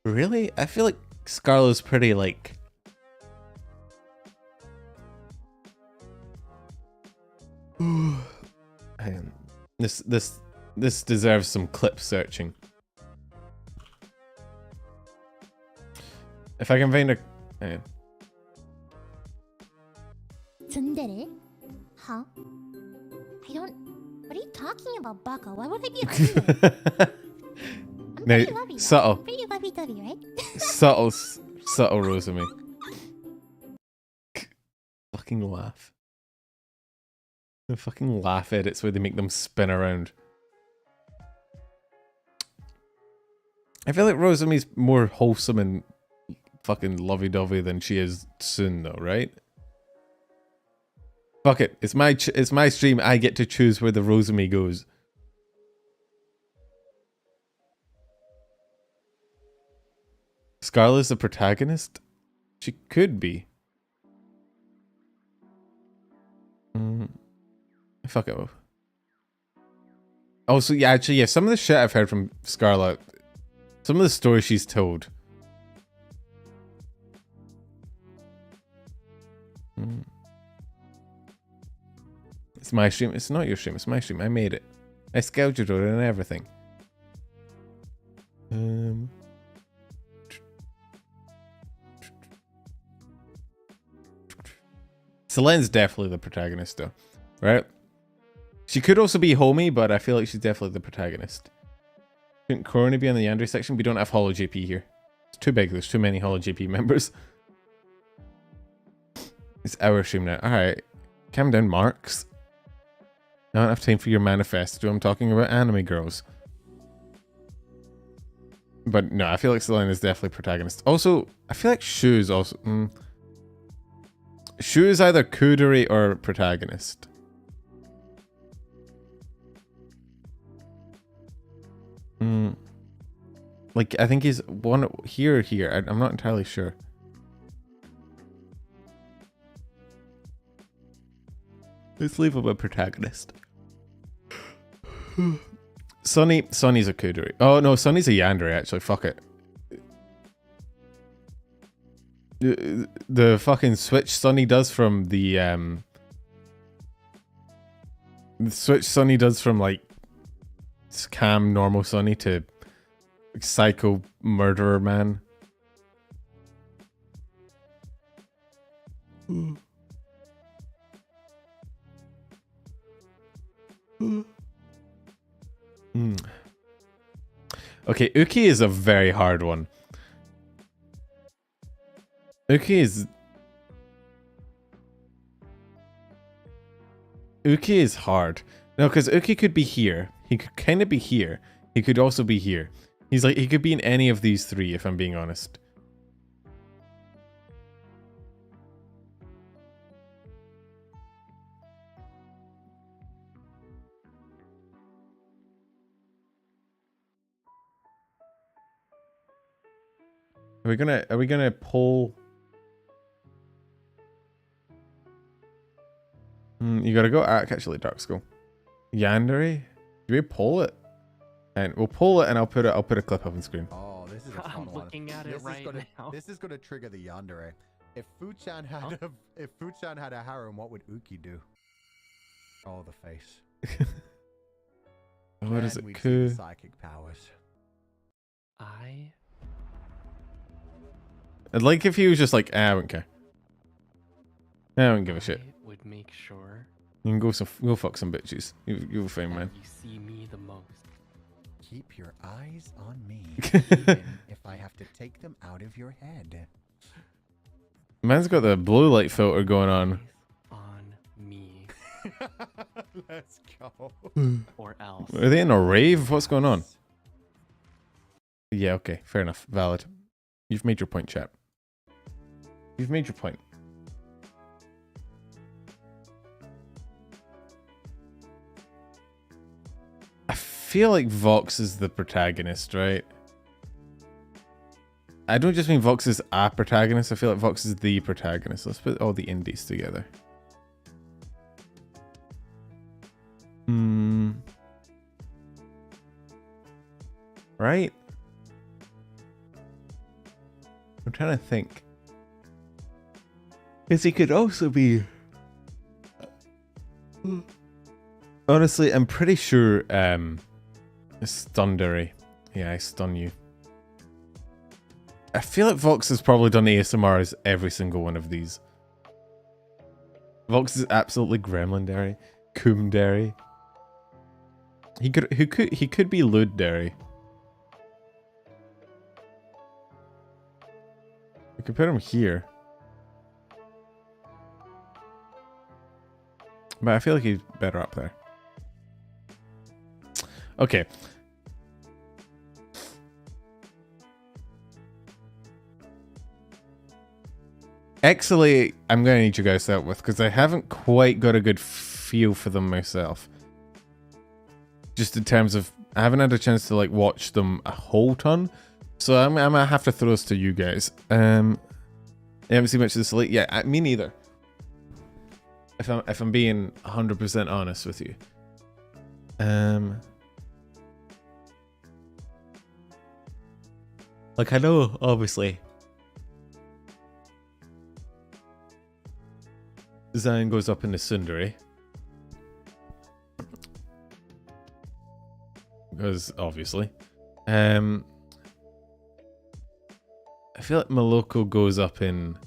Really? I feel like Scarla's pretty like... Hang on. This deserves some clip searching. If I can find a... Hang on. Tsundere? Huh? I don't... What are you talking about, Baka? Why would I be offended? I'm pretty lovey, subtle. Pretty lovey-dovey, right? subtle Rosemi. Fucking laugh. The fucking laugh edits where they make them spin around. I feel like Rosemi's more wholesome and fucking lovey-dovey than she is soon though, right? Fuck it. It's my stream. I get to choose where the Rosemi goes. Scarla's the protagonist? She could be. Fuck it. Also, yeah, actually, yeah, some of the shit I've heard from Scarlet, some of the stories she's told. It's my stream. It's not your stream. It's my stream. I made it. I scheduled it and everything. Selene's definitely the protagonist, though, right? She could also be homie, but I feel like she's definitely the protagonist. Couldn't Corona be on the yandere section? We don't have Holo JP here. It's too big. There's too many Holo JP members. It's our stream now. Alright. Calm down, Marks. I don't have time for your manifesto. I'm talking about anime girls. But no, I feel like Celine is definitely protagonist. Also, I feel like Shu is also... Shu is either coodery or protagonist. Like, I think he's one here or here. I'm not entirely sure. Let's leave him a protagonist. Sonny's a coodery. Oh no, Sonny's a yandere actually. Fuck it. The fucking switch Sonny does from the switch Sonny does from like scam normal Sonny to psycho murderer man. Okay, Uki is a very hard one. Uki is hard. No, because Uki could be here. He could kind of be here. He could also be here. He's like, he could be in any of these three, if I'm being honest. Are we gonna pull? You gotta go actually dark school. Yandere? Do we pull it? And we'll pull it and I'll put a clip up on screen. Oh, this is a fun I'm one. looking at it right now. This is gonna trigger the yandere. If Fuchan had a harem, what would Uki do? Oh, the face. What is And it? we'd see the psychic powers. I'd like if he was just like, I don't care. I don't give a shit. I would make sure You can go fuck some bitches. You'll fine, man. you see me the most. Keep your eyes on me, even if I have to take them out of your head. Man's got the blue light filter going on. Eyes on me, Let's go. or else. Are they in a rave? What's going on? Yeah, okay, fair enough. Valid. You've made your point, chap. You've made your point. I feel like Vox is the protagonist, right? I don't just mean Vox is a protagonist. I feel like Vox is the protagonist. Let's put all the indies together. Right? I'm trying to think. Because he could also be... Honestly, I'm pretty sure tsundere. Yeah, I stun you. I feel like Vox has probably done ASMR as every single one of these. Vox is absolutely gremlindere, cumdere. He could be luddere. We could put him here. But I feel like he's better up there. Okay. Actually, I'm going to need you guys to help with, because I haven't quite got a good feel for them myself. Just in terms of, I haven't had a chance to like watch them a whole ton. So I'm gonna have to throw this to you guys. I haven't seen much of this late. Yeah, me neither. If I'm being 100% honest with you. Like I know, obviously, Zaion goes up into tsundere. Because obviously. I feel like Maloko goes up in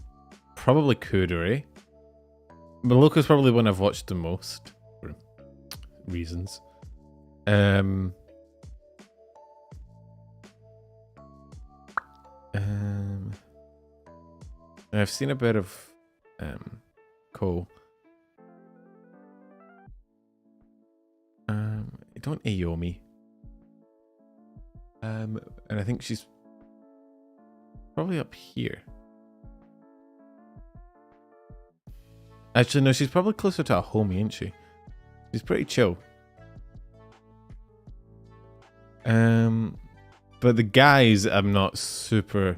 probably coodery. Maloko's probably one I've watched the most for reasons. I've seen a bit of Cole. Don't AO me. And I think she's probably up here. Actually, no, she's probably closer to a homie, isn't she? She's pretty chill. But the guys I'm not super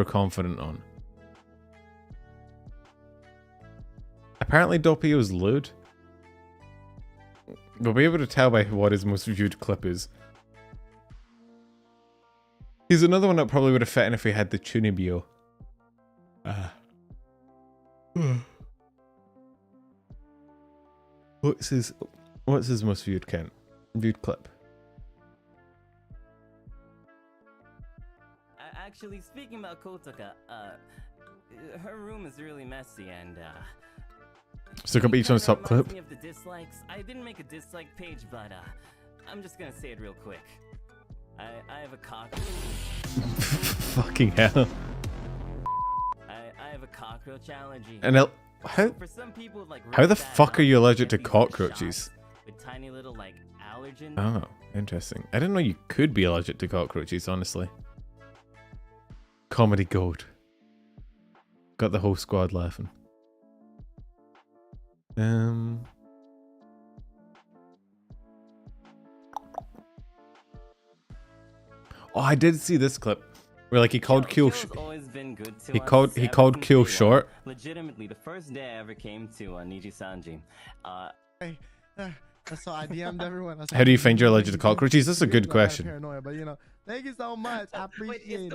confident on. Apparently Doppio's lewd. We'll be able to tell by what his most viewed clip is. He's another one that probably would have fit in if we had the Chunibyo. What's his most viewed count? Viewed clip? Actually, speaking about Kotaka, her room is really messy and So it could be each one's top clip. Me of the dislikes. I didn't make a dislike page, but I'm just gonna say it real quick. I have a cockroach. Fucking hell. I have a cockroach allergy. And how For some people, like, how the really bad fuck are you allergies allergic to can't be, like, cockroaches? shots with tiny little like allergens. Oh, interesting. I didn't know you could be allergic to cockroaches, honestly. Comedy gold. Got the whole squad laughing. Oh, I did see this clip where like he called Kill. He called Kill short. Legitimately, the first day I ever came to nijisanji. So I DM'd everyone. How do you find you're allergic to cockroaches? That's a good question. Paranoia, but you know, thank you so much. I appreciate it.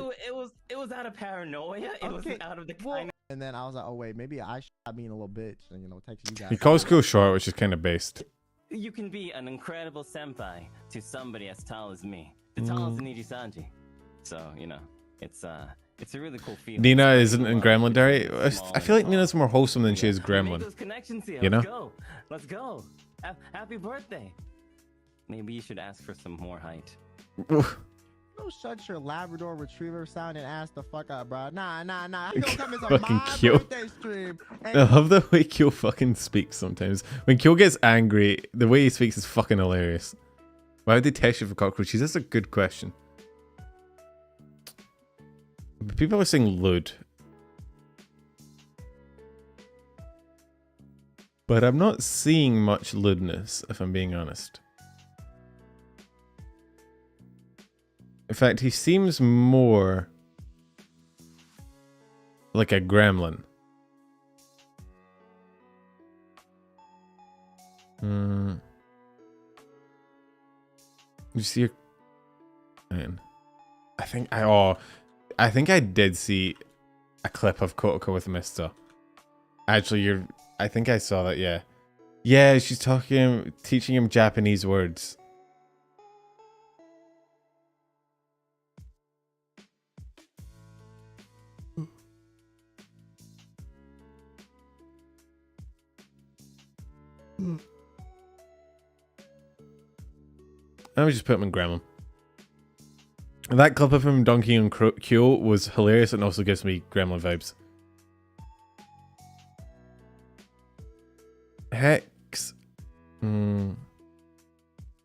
It was out of paranoia. It was out of the kind. And then I was like, oh wait, maybe I should stop being a little bitch and you know text you guys. He calls Kill short, which is kind of based. You can be an incredible senpai to somebody as tall as me. The tallest in Nijisanji. So, you know, it's a really cool feeling. Nina isn't in Gremlin Dere. I feel like Nina's more wholesome than she is Gremlin. Those connections here. You know? Let's go. Happy birthday. Maybe you should ask for some more height. Go shut your Labrador Retriever sound and ask the fuck up, bro. Nah. You gonna come into Fucking my Kyo. birthday stream. I love the way Kyo fucking speaks sometimes. When Kyo gets angry, the way he speaks is fucking hilarious. Why would they test you for cockroaches? That's a good question. People are saying lewd. But I'm not seeing much lewdness, if I'm being honest. In fact, he seems more like a gremlin. You see a... Man. I think I did see a clip of Kotoko with Mista. Actually, I think I saw that, yeah. Yeah, she's teaching him Japanese words. Let me just put him in Gremlin. And that clip of him donkeying on Kyo was hilarious and also gives me Gremlin vibes. Hex.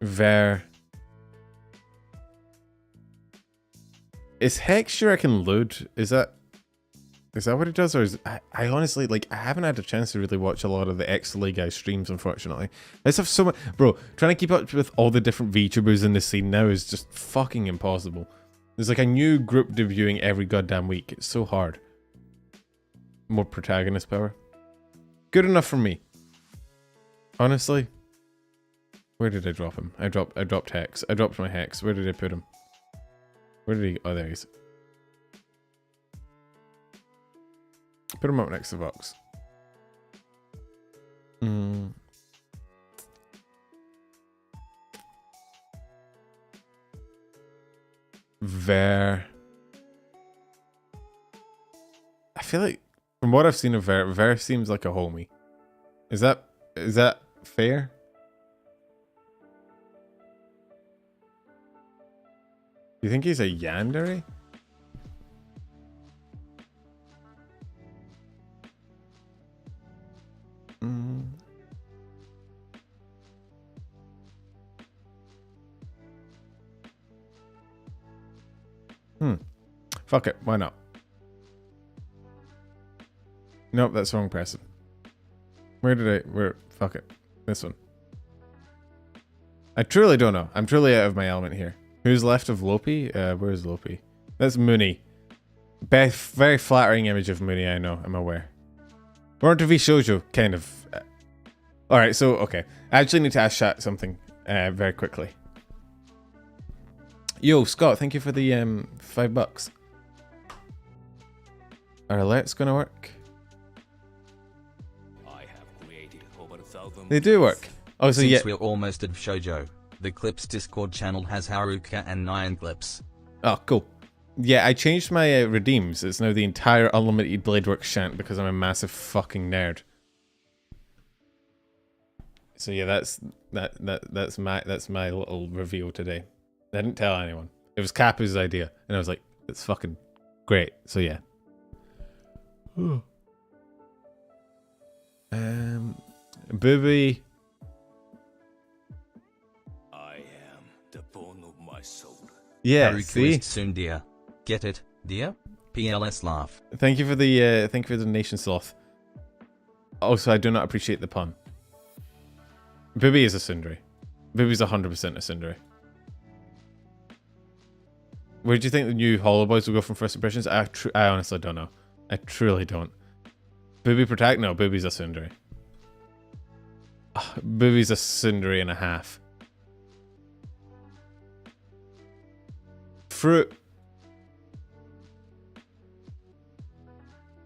Ver. Is Hex, you reckon, lewd? Is that what he does? Or is... I honestly, like, I haven't had a chance to really watch a lot of the X-Lay guys' streams, unfortunately. I just have so much... Bro, trying to keep up with all the different VTubers in the scene now is just fucking impossible. There's like a new group debuting every goddamn week. It's so hard. More protagonist power. Good enough for me. Honestly. Where did I drop him? I dropped Hex. I dropped my Hex. Where did I put him? Where did he... Oh, there he is. Put him up next to Vox. Ver. I feel like from what I've seen of Ver seems like a homie. Is that fair? Do you think he's a yandere? Fuck it, why not? Nope, that's the wrong person. Fuck it. This one. I truly don't know. I'm truly out of my element here. Who's left of Lopi? Where's Lopi? That's Mooney. Very flattering image of Mooney, I know. I'm aware. We're on to vshojo, kind of. Alright, so, okay. I actually need to ask chat something very quickly. Yo, Scott, thank you for the $5. Are alerts gonna work? They do work. Oh, so Since we're almost at Vshojo, the Clips Discord channel has Haruka and Nyan clips. Oh, cool. Yeah, I changed my redeems. It's now the entire Unlimited Bladeworks chant because I'm a massive fucking nerd. So yeah, that's my little reveal today. I didn't tell anyone. It was Kapu's idea, and I was like, "It's fucking great." So yeah. Booby. I am the bone of my soul. Yeah, Haruka see? is tsundere. Get it, dear? PLS laugh. Thank you for the donation, Sloth. Also, I do not appreciate the pun. Booby is a tsundere. Booby's 100% a tsundere. Where do you think the new Holoboys will go from first impressions? I honestly don't know. I truly don't. Booby protect? No, Booby's a tsundere. Booby's a tsundere and a half. Fruit.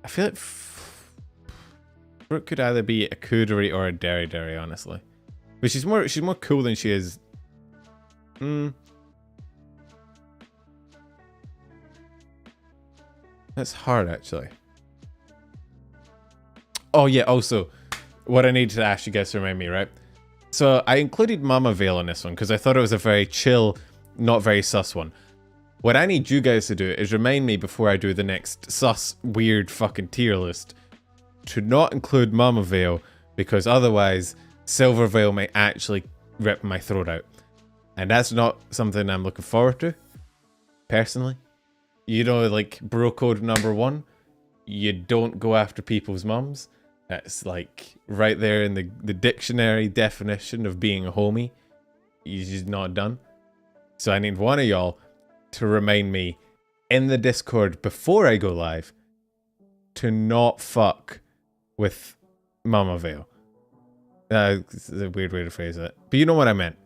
I feel like Fruit could either be a cudere or a Dere, honestly. But she's more cool than she is. That's hard, actually. Oh yeah, also, what I need to ask you guys to remind me, right? So I included Mama Veil on this one because I thought it was a very chill, not very sus one. What I need you guys to do is remind me before I do the next sus, weird fucking tier list to not include Mama Veil, because otherwise Silvervale might actually rip my throat out. And that's not something I'm looking forward to, personally. You know, like, bro code #1, you don't go after people's mums. That's like right there in the dictionary definition of being a homie. You're just not done. So I need one of y'all to remind me in the Discord before I go live to not fuck with Mama Veil. It's a weird way to phrase it, but you know what I meant.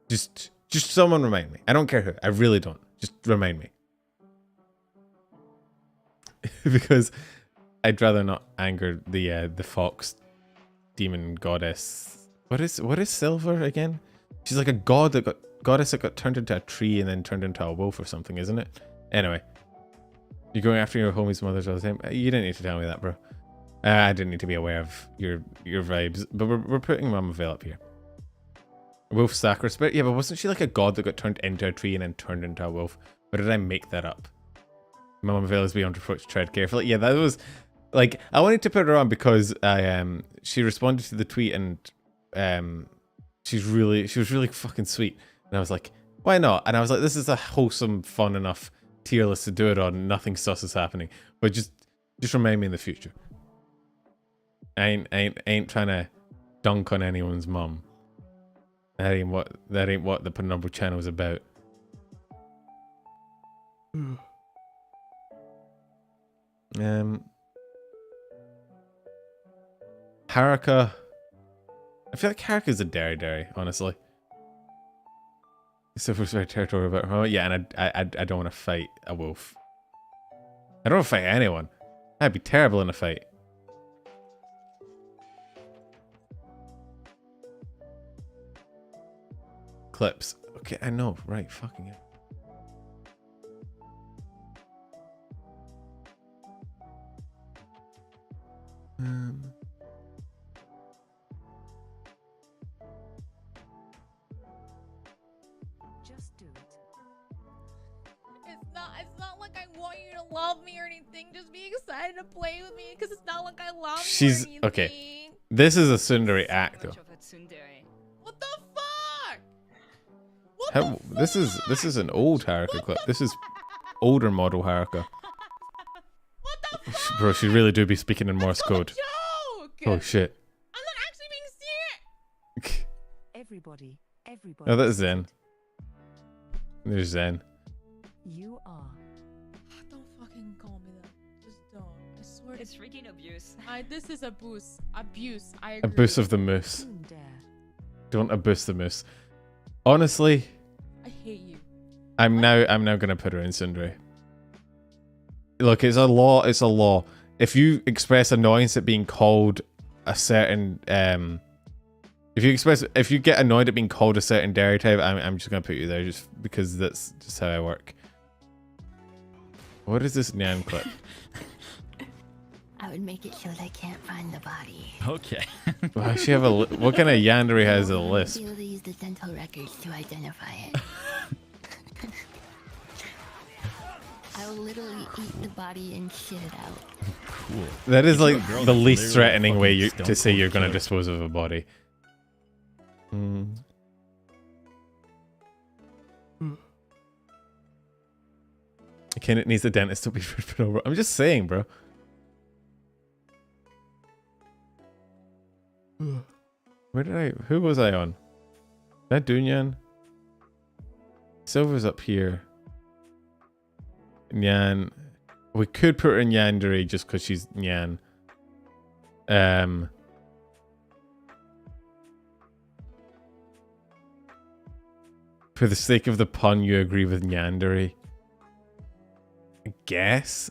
Just someone remind me. I don't care who. I really don't. Just remind me. Because I'd rather not anger the fox demon goddess. What is Silver again? She's like a goddess that got turned into a tree and then turned into a wolf or something, isn't it? Anyway, you're going after your homie's mothers all the time. You didn't need to tell me that, bro. I didn't need to be aware of your vibes, but we're putting Mama Veil up here. Wolf Sacra Spirit? Yeah, but wasn't she like a god that got turned into a tree and then turned into a wolf? Or did I make that up? Mama Veil is beyond reproach, tread carefully. Yeah, that was like, I wanted to put her on because she responded to the tweet and she was really fucking sweet. And I was like, why not? And I was like, this is a wholesome, fun enough tier list to do it on. Nothing sus is happening. But just remind me in the future. I ain't trying to dunk on anyone's mum. That ain't what the Penumbra channel is about. Haruka. I feel like Haruka's a Dere, honestly. Silver's very territorial about her. Yeah, and I don't want to fight a wolf. I don't want to fight anyone. I'd be terrible in a fight. Clips. Okay, I know. Right, fucking it. Just do it. It's not like I want you to love me or anything. Just be excited to play with me because it's not like I love you. She's or anything. okay. This is a tsundere act, though. What the fuck? This is an old Haruka clip. This is older model Haruka. What the fuck? Bro, she really do be speaking in Morse code. Joke! Oh shit. I'm not actually being serious. Everybody. Oh, that's Zen. There's Zen. You are. Don't fucking call me that. Just don't. I swear. It's freaking abuse. This is abuse. Abuse. I agree. Abuse of the moose. Tsundere. Don't abuse the moose. Honestly, I hate you. I'm now gonna put her in tsundere. Look, it's a law. It's a law. If you express annoyance at being called a certain if you get annoyed at being called a certain dere type, I'm just gonna put you there just because that's just how I work. What is this Nyan clip? I would make it so they can't find the body. Okay. Why she have a what kind of yandere has a lisp? Be able to use the dental records to identify it. I will literally eat the body and shit it out. Cool. That is like Girl the that's least literally threatening way fucking to stone say you're cold gonna killer. dispose of a body. Kenneth needs the dentist to be put over. I'm just saying, bro. Who was I on? That Dunyan? Silver's up here. Nyan. We could put her in yandere just because she's Nyan. For the sake of the pun, you agree with yandere? I guess.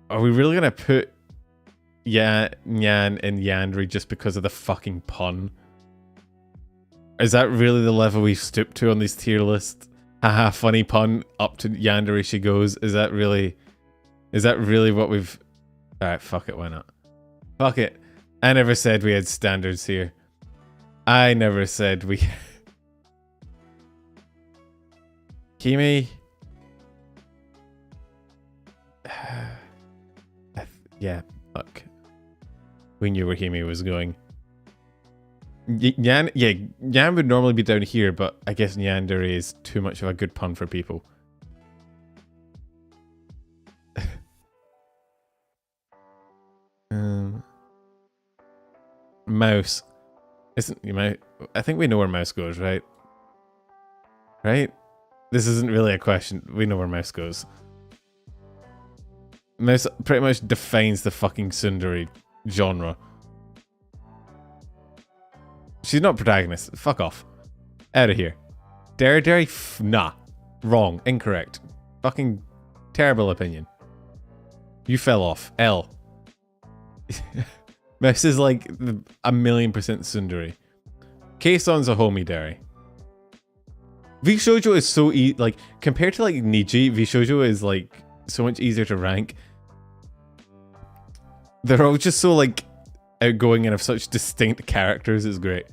Are we really gonna put Nyan and yandere just because of the fucking pun? Is that really the level we've stooped to on these tier lists? Haha, funny pun, up to yandere she goes. Is that really what we've... Alright, fuck it, why not? Fuck it. I never said we had standards here. I never said we... Kimi? Yeah, look. We knew where Kimi was going. Yan would normally be down here, but I guess yandere is too much of a good pun for people. Mouse. Isn't you might I think we know where Mouse goes, right? Right? This isn't really a question. We know where Mouse goes. Mouse pretty much defines the fucking tsundere genre. She's not protagonist. Fuck off. Out of here. Dere? Nah. Wrong. Incorrect. Fucking terrible opinion. You fell off. L. Mouse is like 1,000,000% tsundere. Keison's a homie Dere. Vshojo is so like compared to like Niji, Vshojo is like so much easier to rank. They're all just so like outgoing and have such distinct characters. It's great.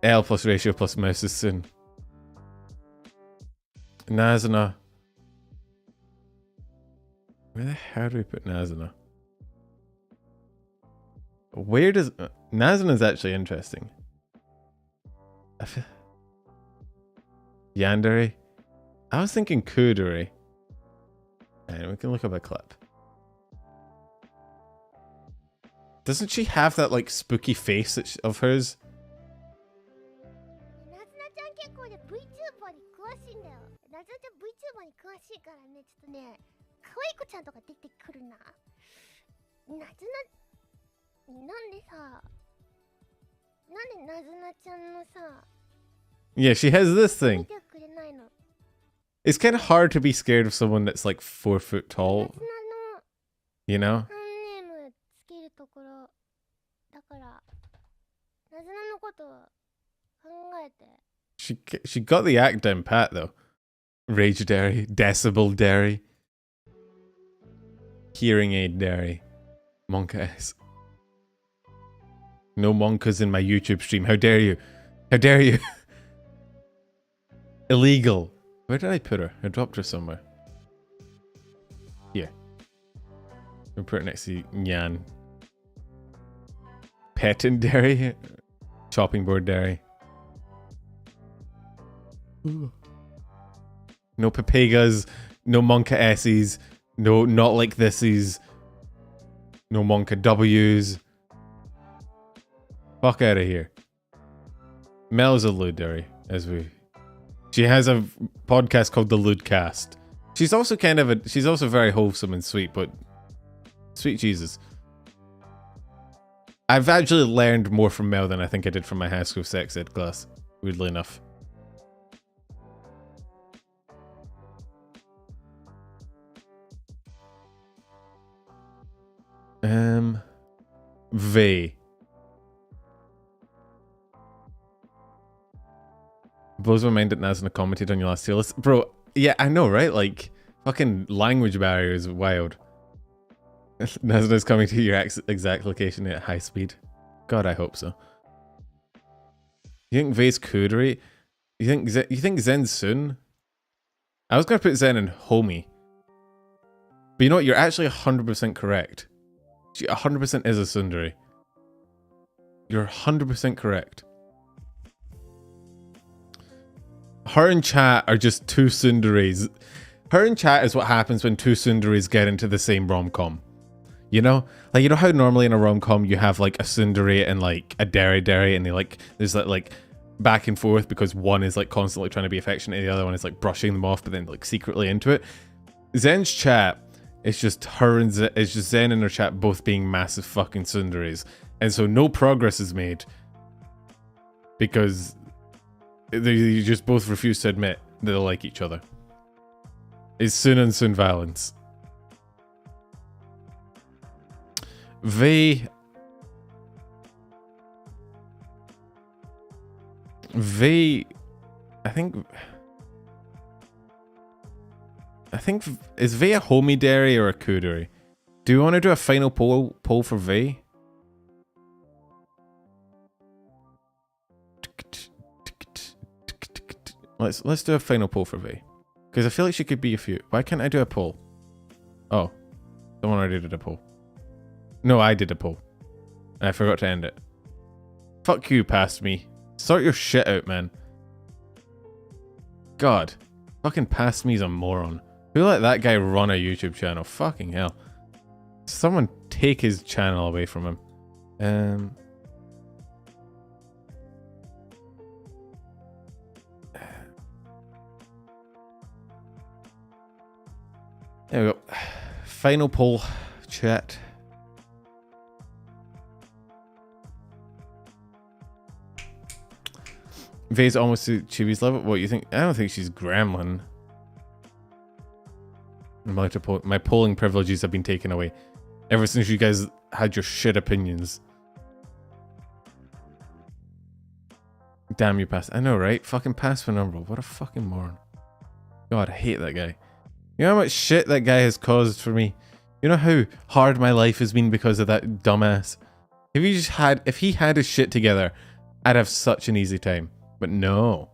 L plus ratio plus Mouse is soon. Nazuna. Where the hell do we put Nazuna? Where does... Nazuna's actually interesting. Yandere? I was thinking Kudere. And we can look up a clip. Doesn't she have that like spooky face of hers? なずなちゃん結構ね VTuber に詳しいんだよ。なずなちゃん VTuber に詳しいからね、ちょっとね、可愛い子ちゃんとか出てくるな。なずな、なんでさ、なんでなずなちゃんのさ、Yeah, she has this 見 thing. てくれないの？ It's kind of hard to be scared of someone that's like 4 foot な tall, ずなの you know? ファンネームつけるところだから、なずなのこと考えて。She got the act down pat though. Rage Dere, Decibel Dere, Hearing Aid Dere, Monka S. No monkas in my YouTube stream. How dare you? How dare you? Illegal. Where did I put her? I dropped her somewhere. Here. We'll put her next to Nyan. Petting Dere. Chopping board Dere. No Papegas, no Monka S's, no not like thises, no Monka W's. Fuck out of here. Mel's a Ludere, she has a podcast called the Ludcast. She's also she's also very wholesome and sweet, but sweet Jesus. I've actually learned more from Mel than I think I did from my high school sex ed class, weirdly enough. V. Blows my mind that Nazna commented on your last tier list. Bro, yeah, I know, right? Like, fucking language barrier is wild. Nazna's coming to your exact location at high speed. God, I hope so. You think V's coodery? You think Zen's soon? I was gonna put Zen in homie. But you know what? You're actually 100% correct. She 100% is a tsundere. You're 100% correct. Her and chat are just two tsunderes. Her and chat is what happens when two tsunderes get into the same rom-com. You know? Like, you know how normally in a rom-com you have like a tsundere and like a dere and they like, there's that like back and forth because one is like constantly trying to be affectionate and the other one is like brushing them off but then like secretly into it. Zen's chat is just her and it's just Zen and her chat both being massive fucking tsunderes. And so no progress is made because they just both refuse to admit that they like each other. It's Sun and Sun violence. V, I think is V a homie dere or a coodery? Do you want to do a final poll for V? Let's do a final poll for V. Because I feel like she could be a few. Why can't I do a poll? Oh. Someone already did a poll. No, I did a poll. And I forgot to end it. Fuck you, past me. Sort your shit out, man. God. Fucking past me's a moron. Who let that guy run a YouTube channel? Fucking hell. Someone take his channel away from him. There we go. Final poll, chat. Vay's almost to Chibi's level. What you think? I don't think she's gremlin. My polling privileges have been taken away ever since you guys had your shit opinions. Damn you, pass. I know, right? Fucking pass for number. What a fucking moron. God, I hate that guy. You know how much shit that guy has caused for me? You know how hard my life has been because of that dumbass? If he had his shit together, I'd have such an easy time. But no.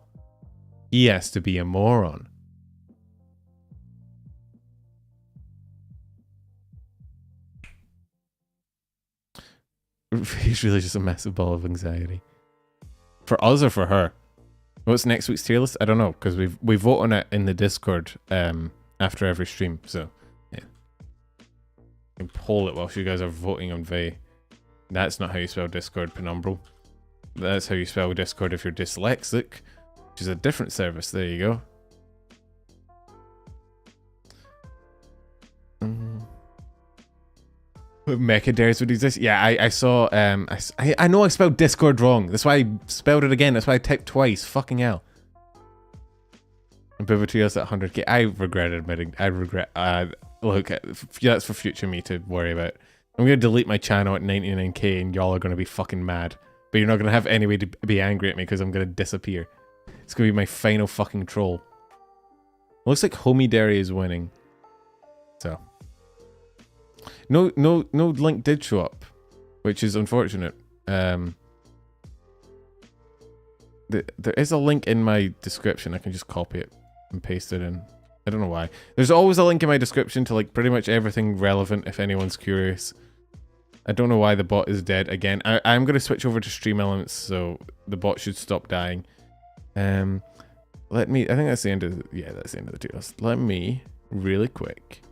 He has to be a moron. He's really just a massive ball of anxiety. For us or for her? What's next week's tier list? I don't know, because we vote on it in the Discord after every stream, so yeah. You can poll it whilst you guys are voting on Vay. That's not how you spell Discord, Penumbral. That's how you spell Discord if you're dyslexic, which is a different service. There you go. Mecha dares would exist. Yeah, I saw. I know I spelled Discord wrong. That's why I spelled it again. That's why I typed twice. Fucking hell. And Bivotrios at 100k. I regret admitting. I regret. Look, that's for future me to worry about. I'm gonna delete my channel at 99k, and y'all are gonna be fucking mad. But you're not gonna have any way to be angry at me because I'm gonna disappear. It's gonna be my final fucking troll. Looks like Homie Dere is winning. So. No link did show up, which is unfortunate. There is a link in my description. I can just copy it and paste it in. I don't know why. There's always a link in my description to like pretty much everything relevant if anyone's curious. I don't know why the bot is dead again. I'm going to switch over to Stream Elements, so the bot should stop dying. let me, I think that's the end of the, yeah, that's the end of the tier list. Let me really quick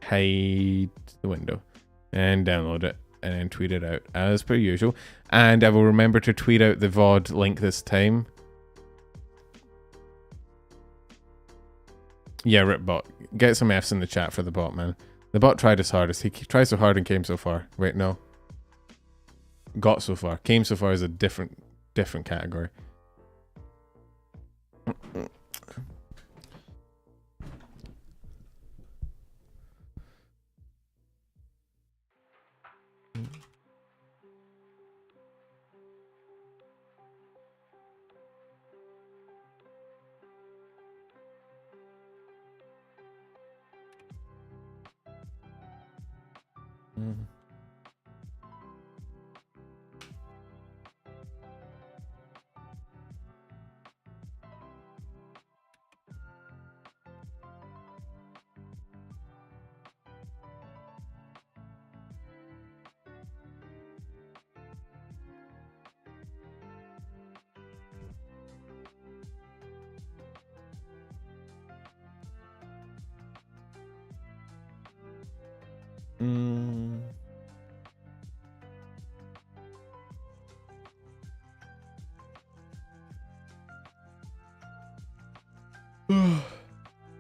hide the window and download it and then tweet it out as per usual. And I will remember to tweet out the VOD link this time. Yeah, rip bot. Get some Fs in the chat for the bot, man. The bot tried his hardest. He tried so hard and came so far. Wait, no. Got so far. Came so far is a different category.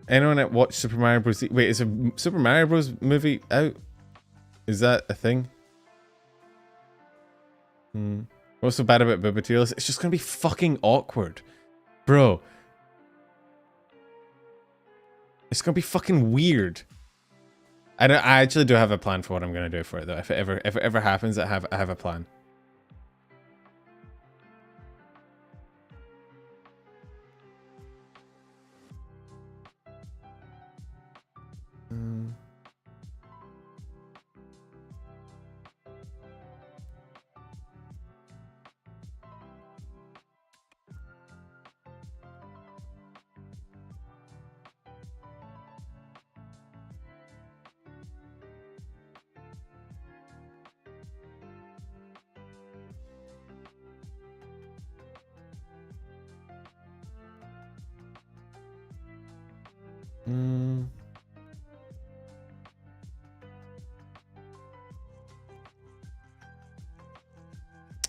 Anyone that watched Super Mario Bros. Wait, is a Super Mario Bros. Movie out? Is that a thing? What's so bad about Bibatiles? It's just gonna be fucking awkward. Bro. It's gonna be fucking weird. I actually do have a plan for what I'm gonna do for it though. If it ever happens, I have a plan.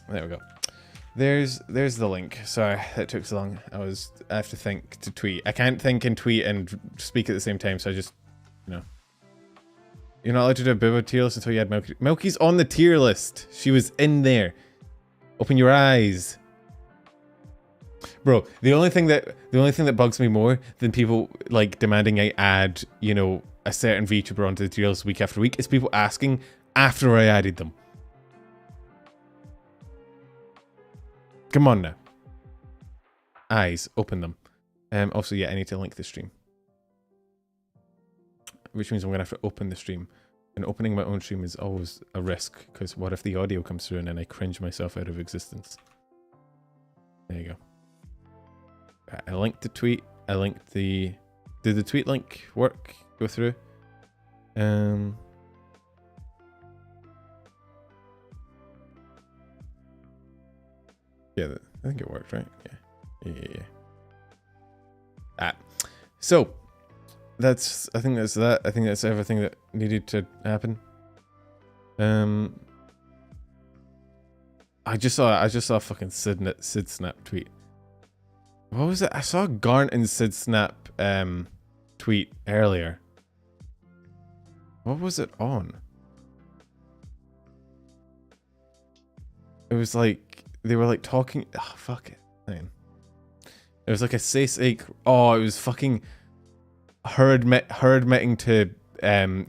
There we go. There's the link. Sorry, that took so long. I have to think to tweet. I can't think and tweet and speak at the same time, so I just, you know. You're not allowed to do a Bibo tier list until you had Milky. Milky's on the tier list. She was in there. Open your eyes. Bro, the only thing that bugs me more than people like demanding I add, you know, a certain VTuber onto the tier list week after week is people asking after I added them. Come on now. Eyes, open them. Also, yeah, I need to link the stream. Which means I'm going to have to open the stream. And opening my own stream is always a risk, because what if the audio comes through and then I cringe myself out of existence? There you go. Right, I linked the tweet. I linked the... Did the tweet link work? Go through? Yeah, I think it worked, right? Yeah. So I think that's that. I think that's everything that needed to happen. I just saw a fucking Sid Snap tweet. What was it? I saw a Garnt and Sid Snap tweet earlier. What was it on? It was like they were like talking. Oh, fuck it. Man. It was like a Sasek. Oh, it was fucking her admitting to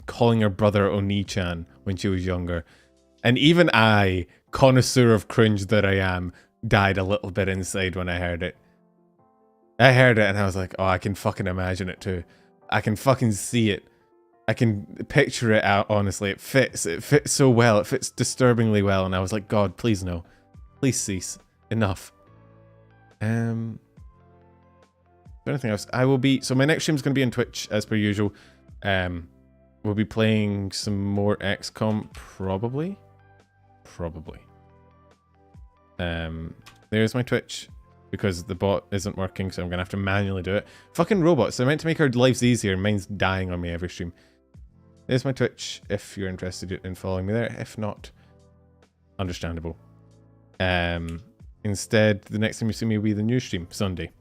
calling her brother Oni-chan when she was younger. And even I, connoisseur of cringe that I am, died a little bit inside when I heard it. I heard it and I was like, oh, I can fucking imagine it too. I can fucking see it. I can picture it out, honestly. It fits so well. It fits disturbingly well. And I was like, God, please no. Please cease. Enough. Anything else? I will be... So my next stream's going to be on Twitch, as per usual. We'll be playing some more XCOM, probably. There's my Twitch. because the bot isn't working, so I'm gonna have to manually do it. Fucking robots, they're meant to make our lives easier, and mine's dying on me every stream. There's my Twitch, if you're interested in following me there. If not, understandable. Instead, the next time you see me will be the new stream, Sunday.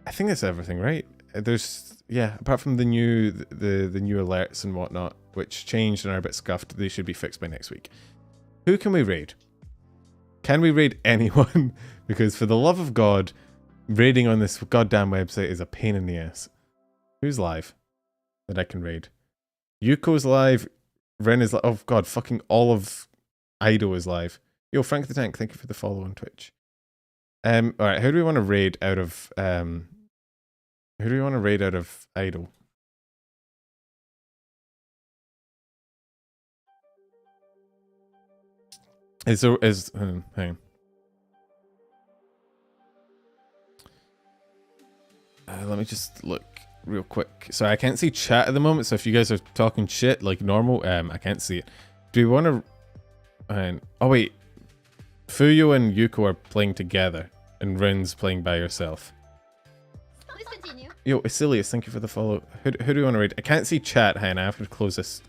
I think that's everything, right? There's, yeah, apart from the new alerts and whatnot, which changed and are a bit scuffed, they should be fixed by next week. Who can we raid? Can we raid anyone? Because for the love of God, raiding on this goddamn website is a pain in the ass. Who's live that I can raid? Yuko's live. Ren is live. Oh God, fucking all of Ido is live. Yo, Frank the Tank, thank you for the follow on Twitch. Alright, who do we want to raid out of who do we want to raid out of Idol? Hang on. Let me just look real quick. So I can't see chat at the moment, so if you guys are talking shit like normal, I can't see it. Do we want to... oh wait. Fuyo and Yuko are playing together, and Rin's playing by herself. Please continue. Yo, Asilius, thank you for the follow. Who do you want to raid? I can't see chat, hang on, I have to close this.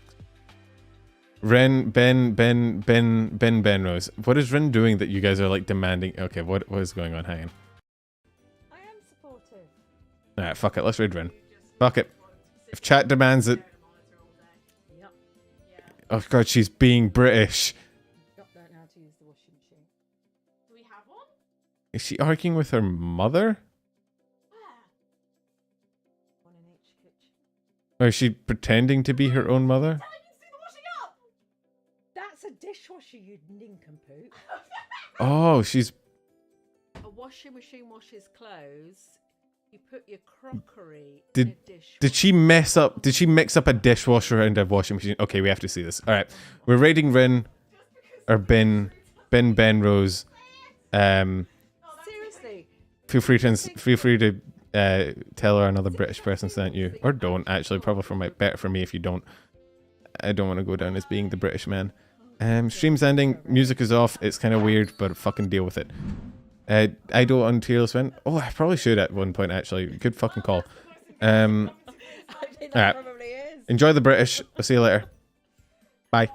Ren, Benrose. What is Ren doing that you guys are like demanding? Okay, what is going on? Hang on. I am supportive. Alright, fuck it, let's raid Ren. Fuck it. If chat demands it. Yep. Oh god, she's being British. Don't know how to use the washing machine. Do we have one? Is she arguing with her mother? One in each kitchen. Or is she pretending to be her own mother? That's a dishwasher, you nincompoop. Oh, she's... A washing machine washes clothes. You put your crockery Did- in a dishwasher. Did she mess up? Did she mix up a dishwasher and a washing machine? Okay, we have to see this. Alright, we're raiding Rin. Or Ben Rose. Seriously. Feel free to tell her another British person sent you. Or don't, actually. Probably better for me if you don't. I don't want to go down as being the British man. Stream's ending. Music is off. It's kind of weird, but fucking deal with it. Idol on Tearless Win. Oh, I probably should at one point, actually. Good fucking call. I think that Alright. probably is. Enjoy the British. I'll see you later. Bye.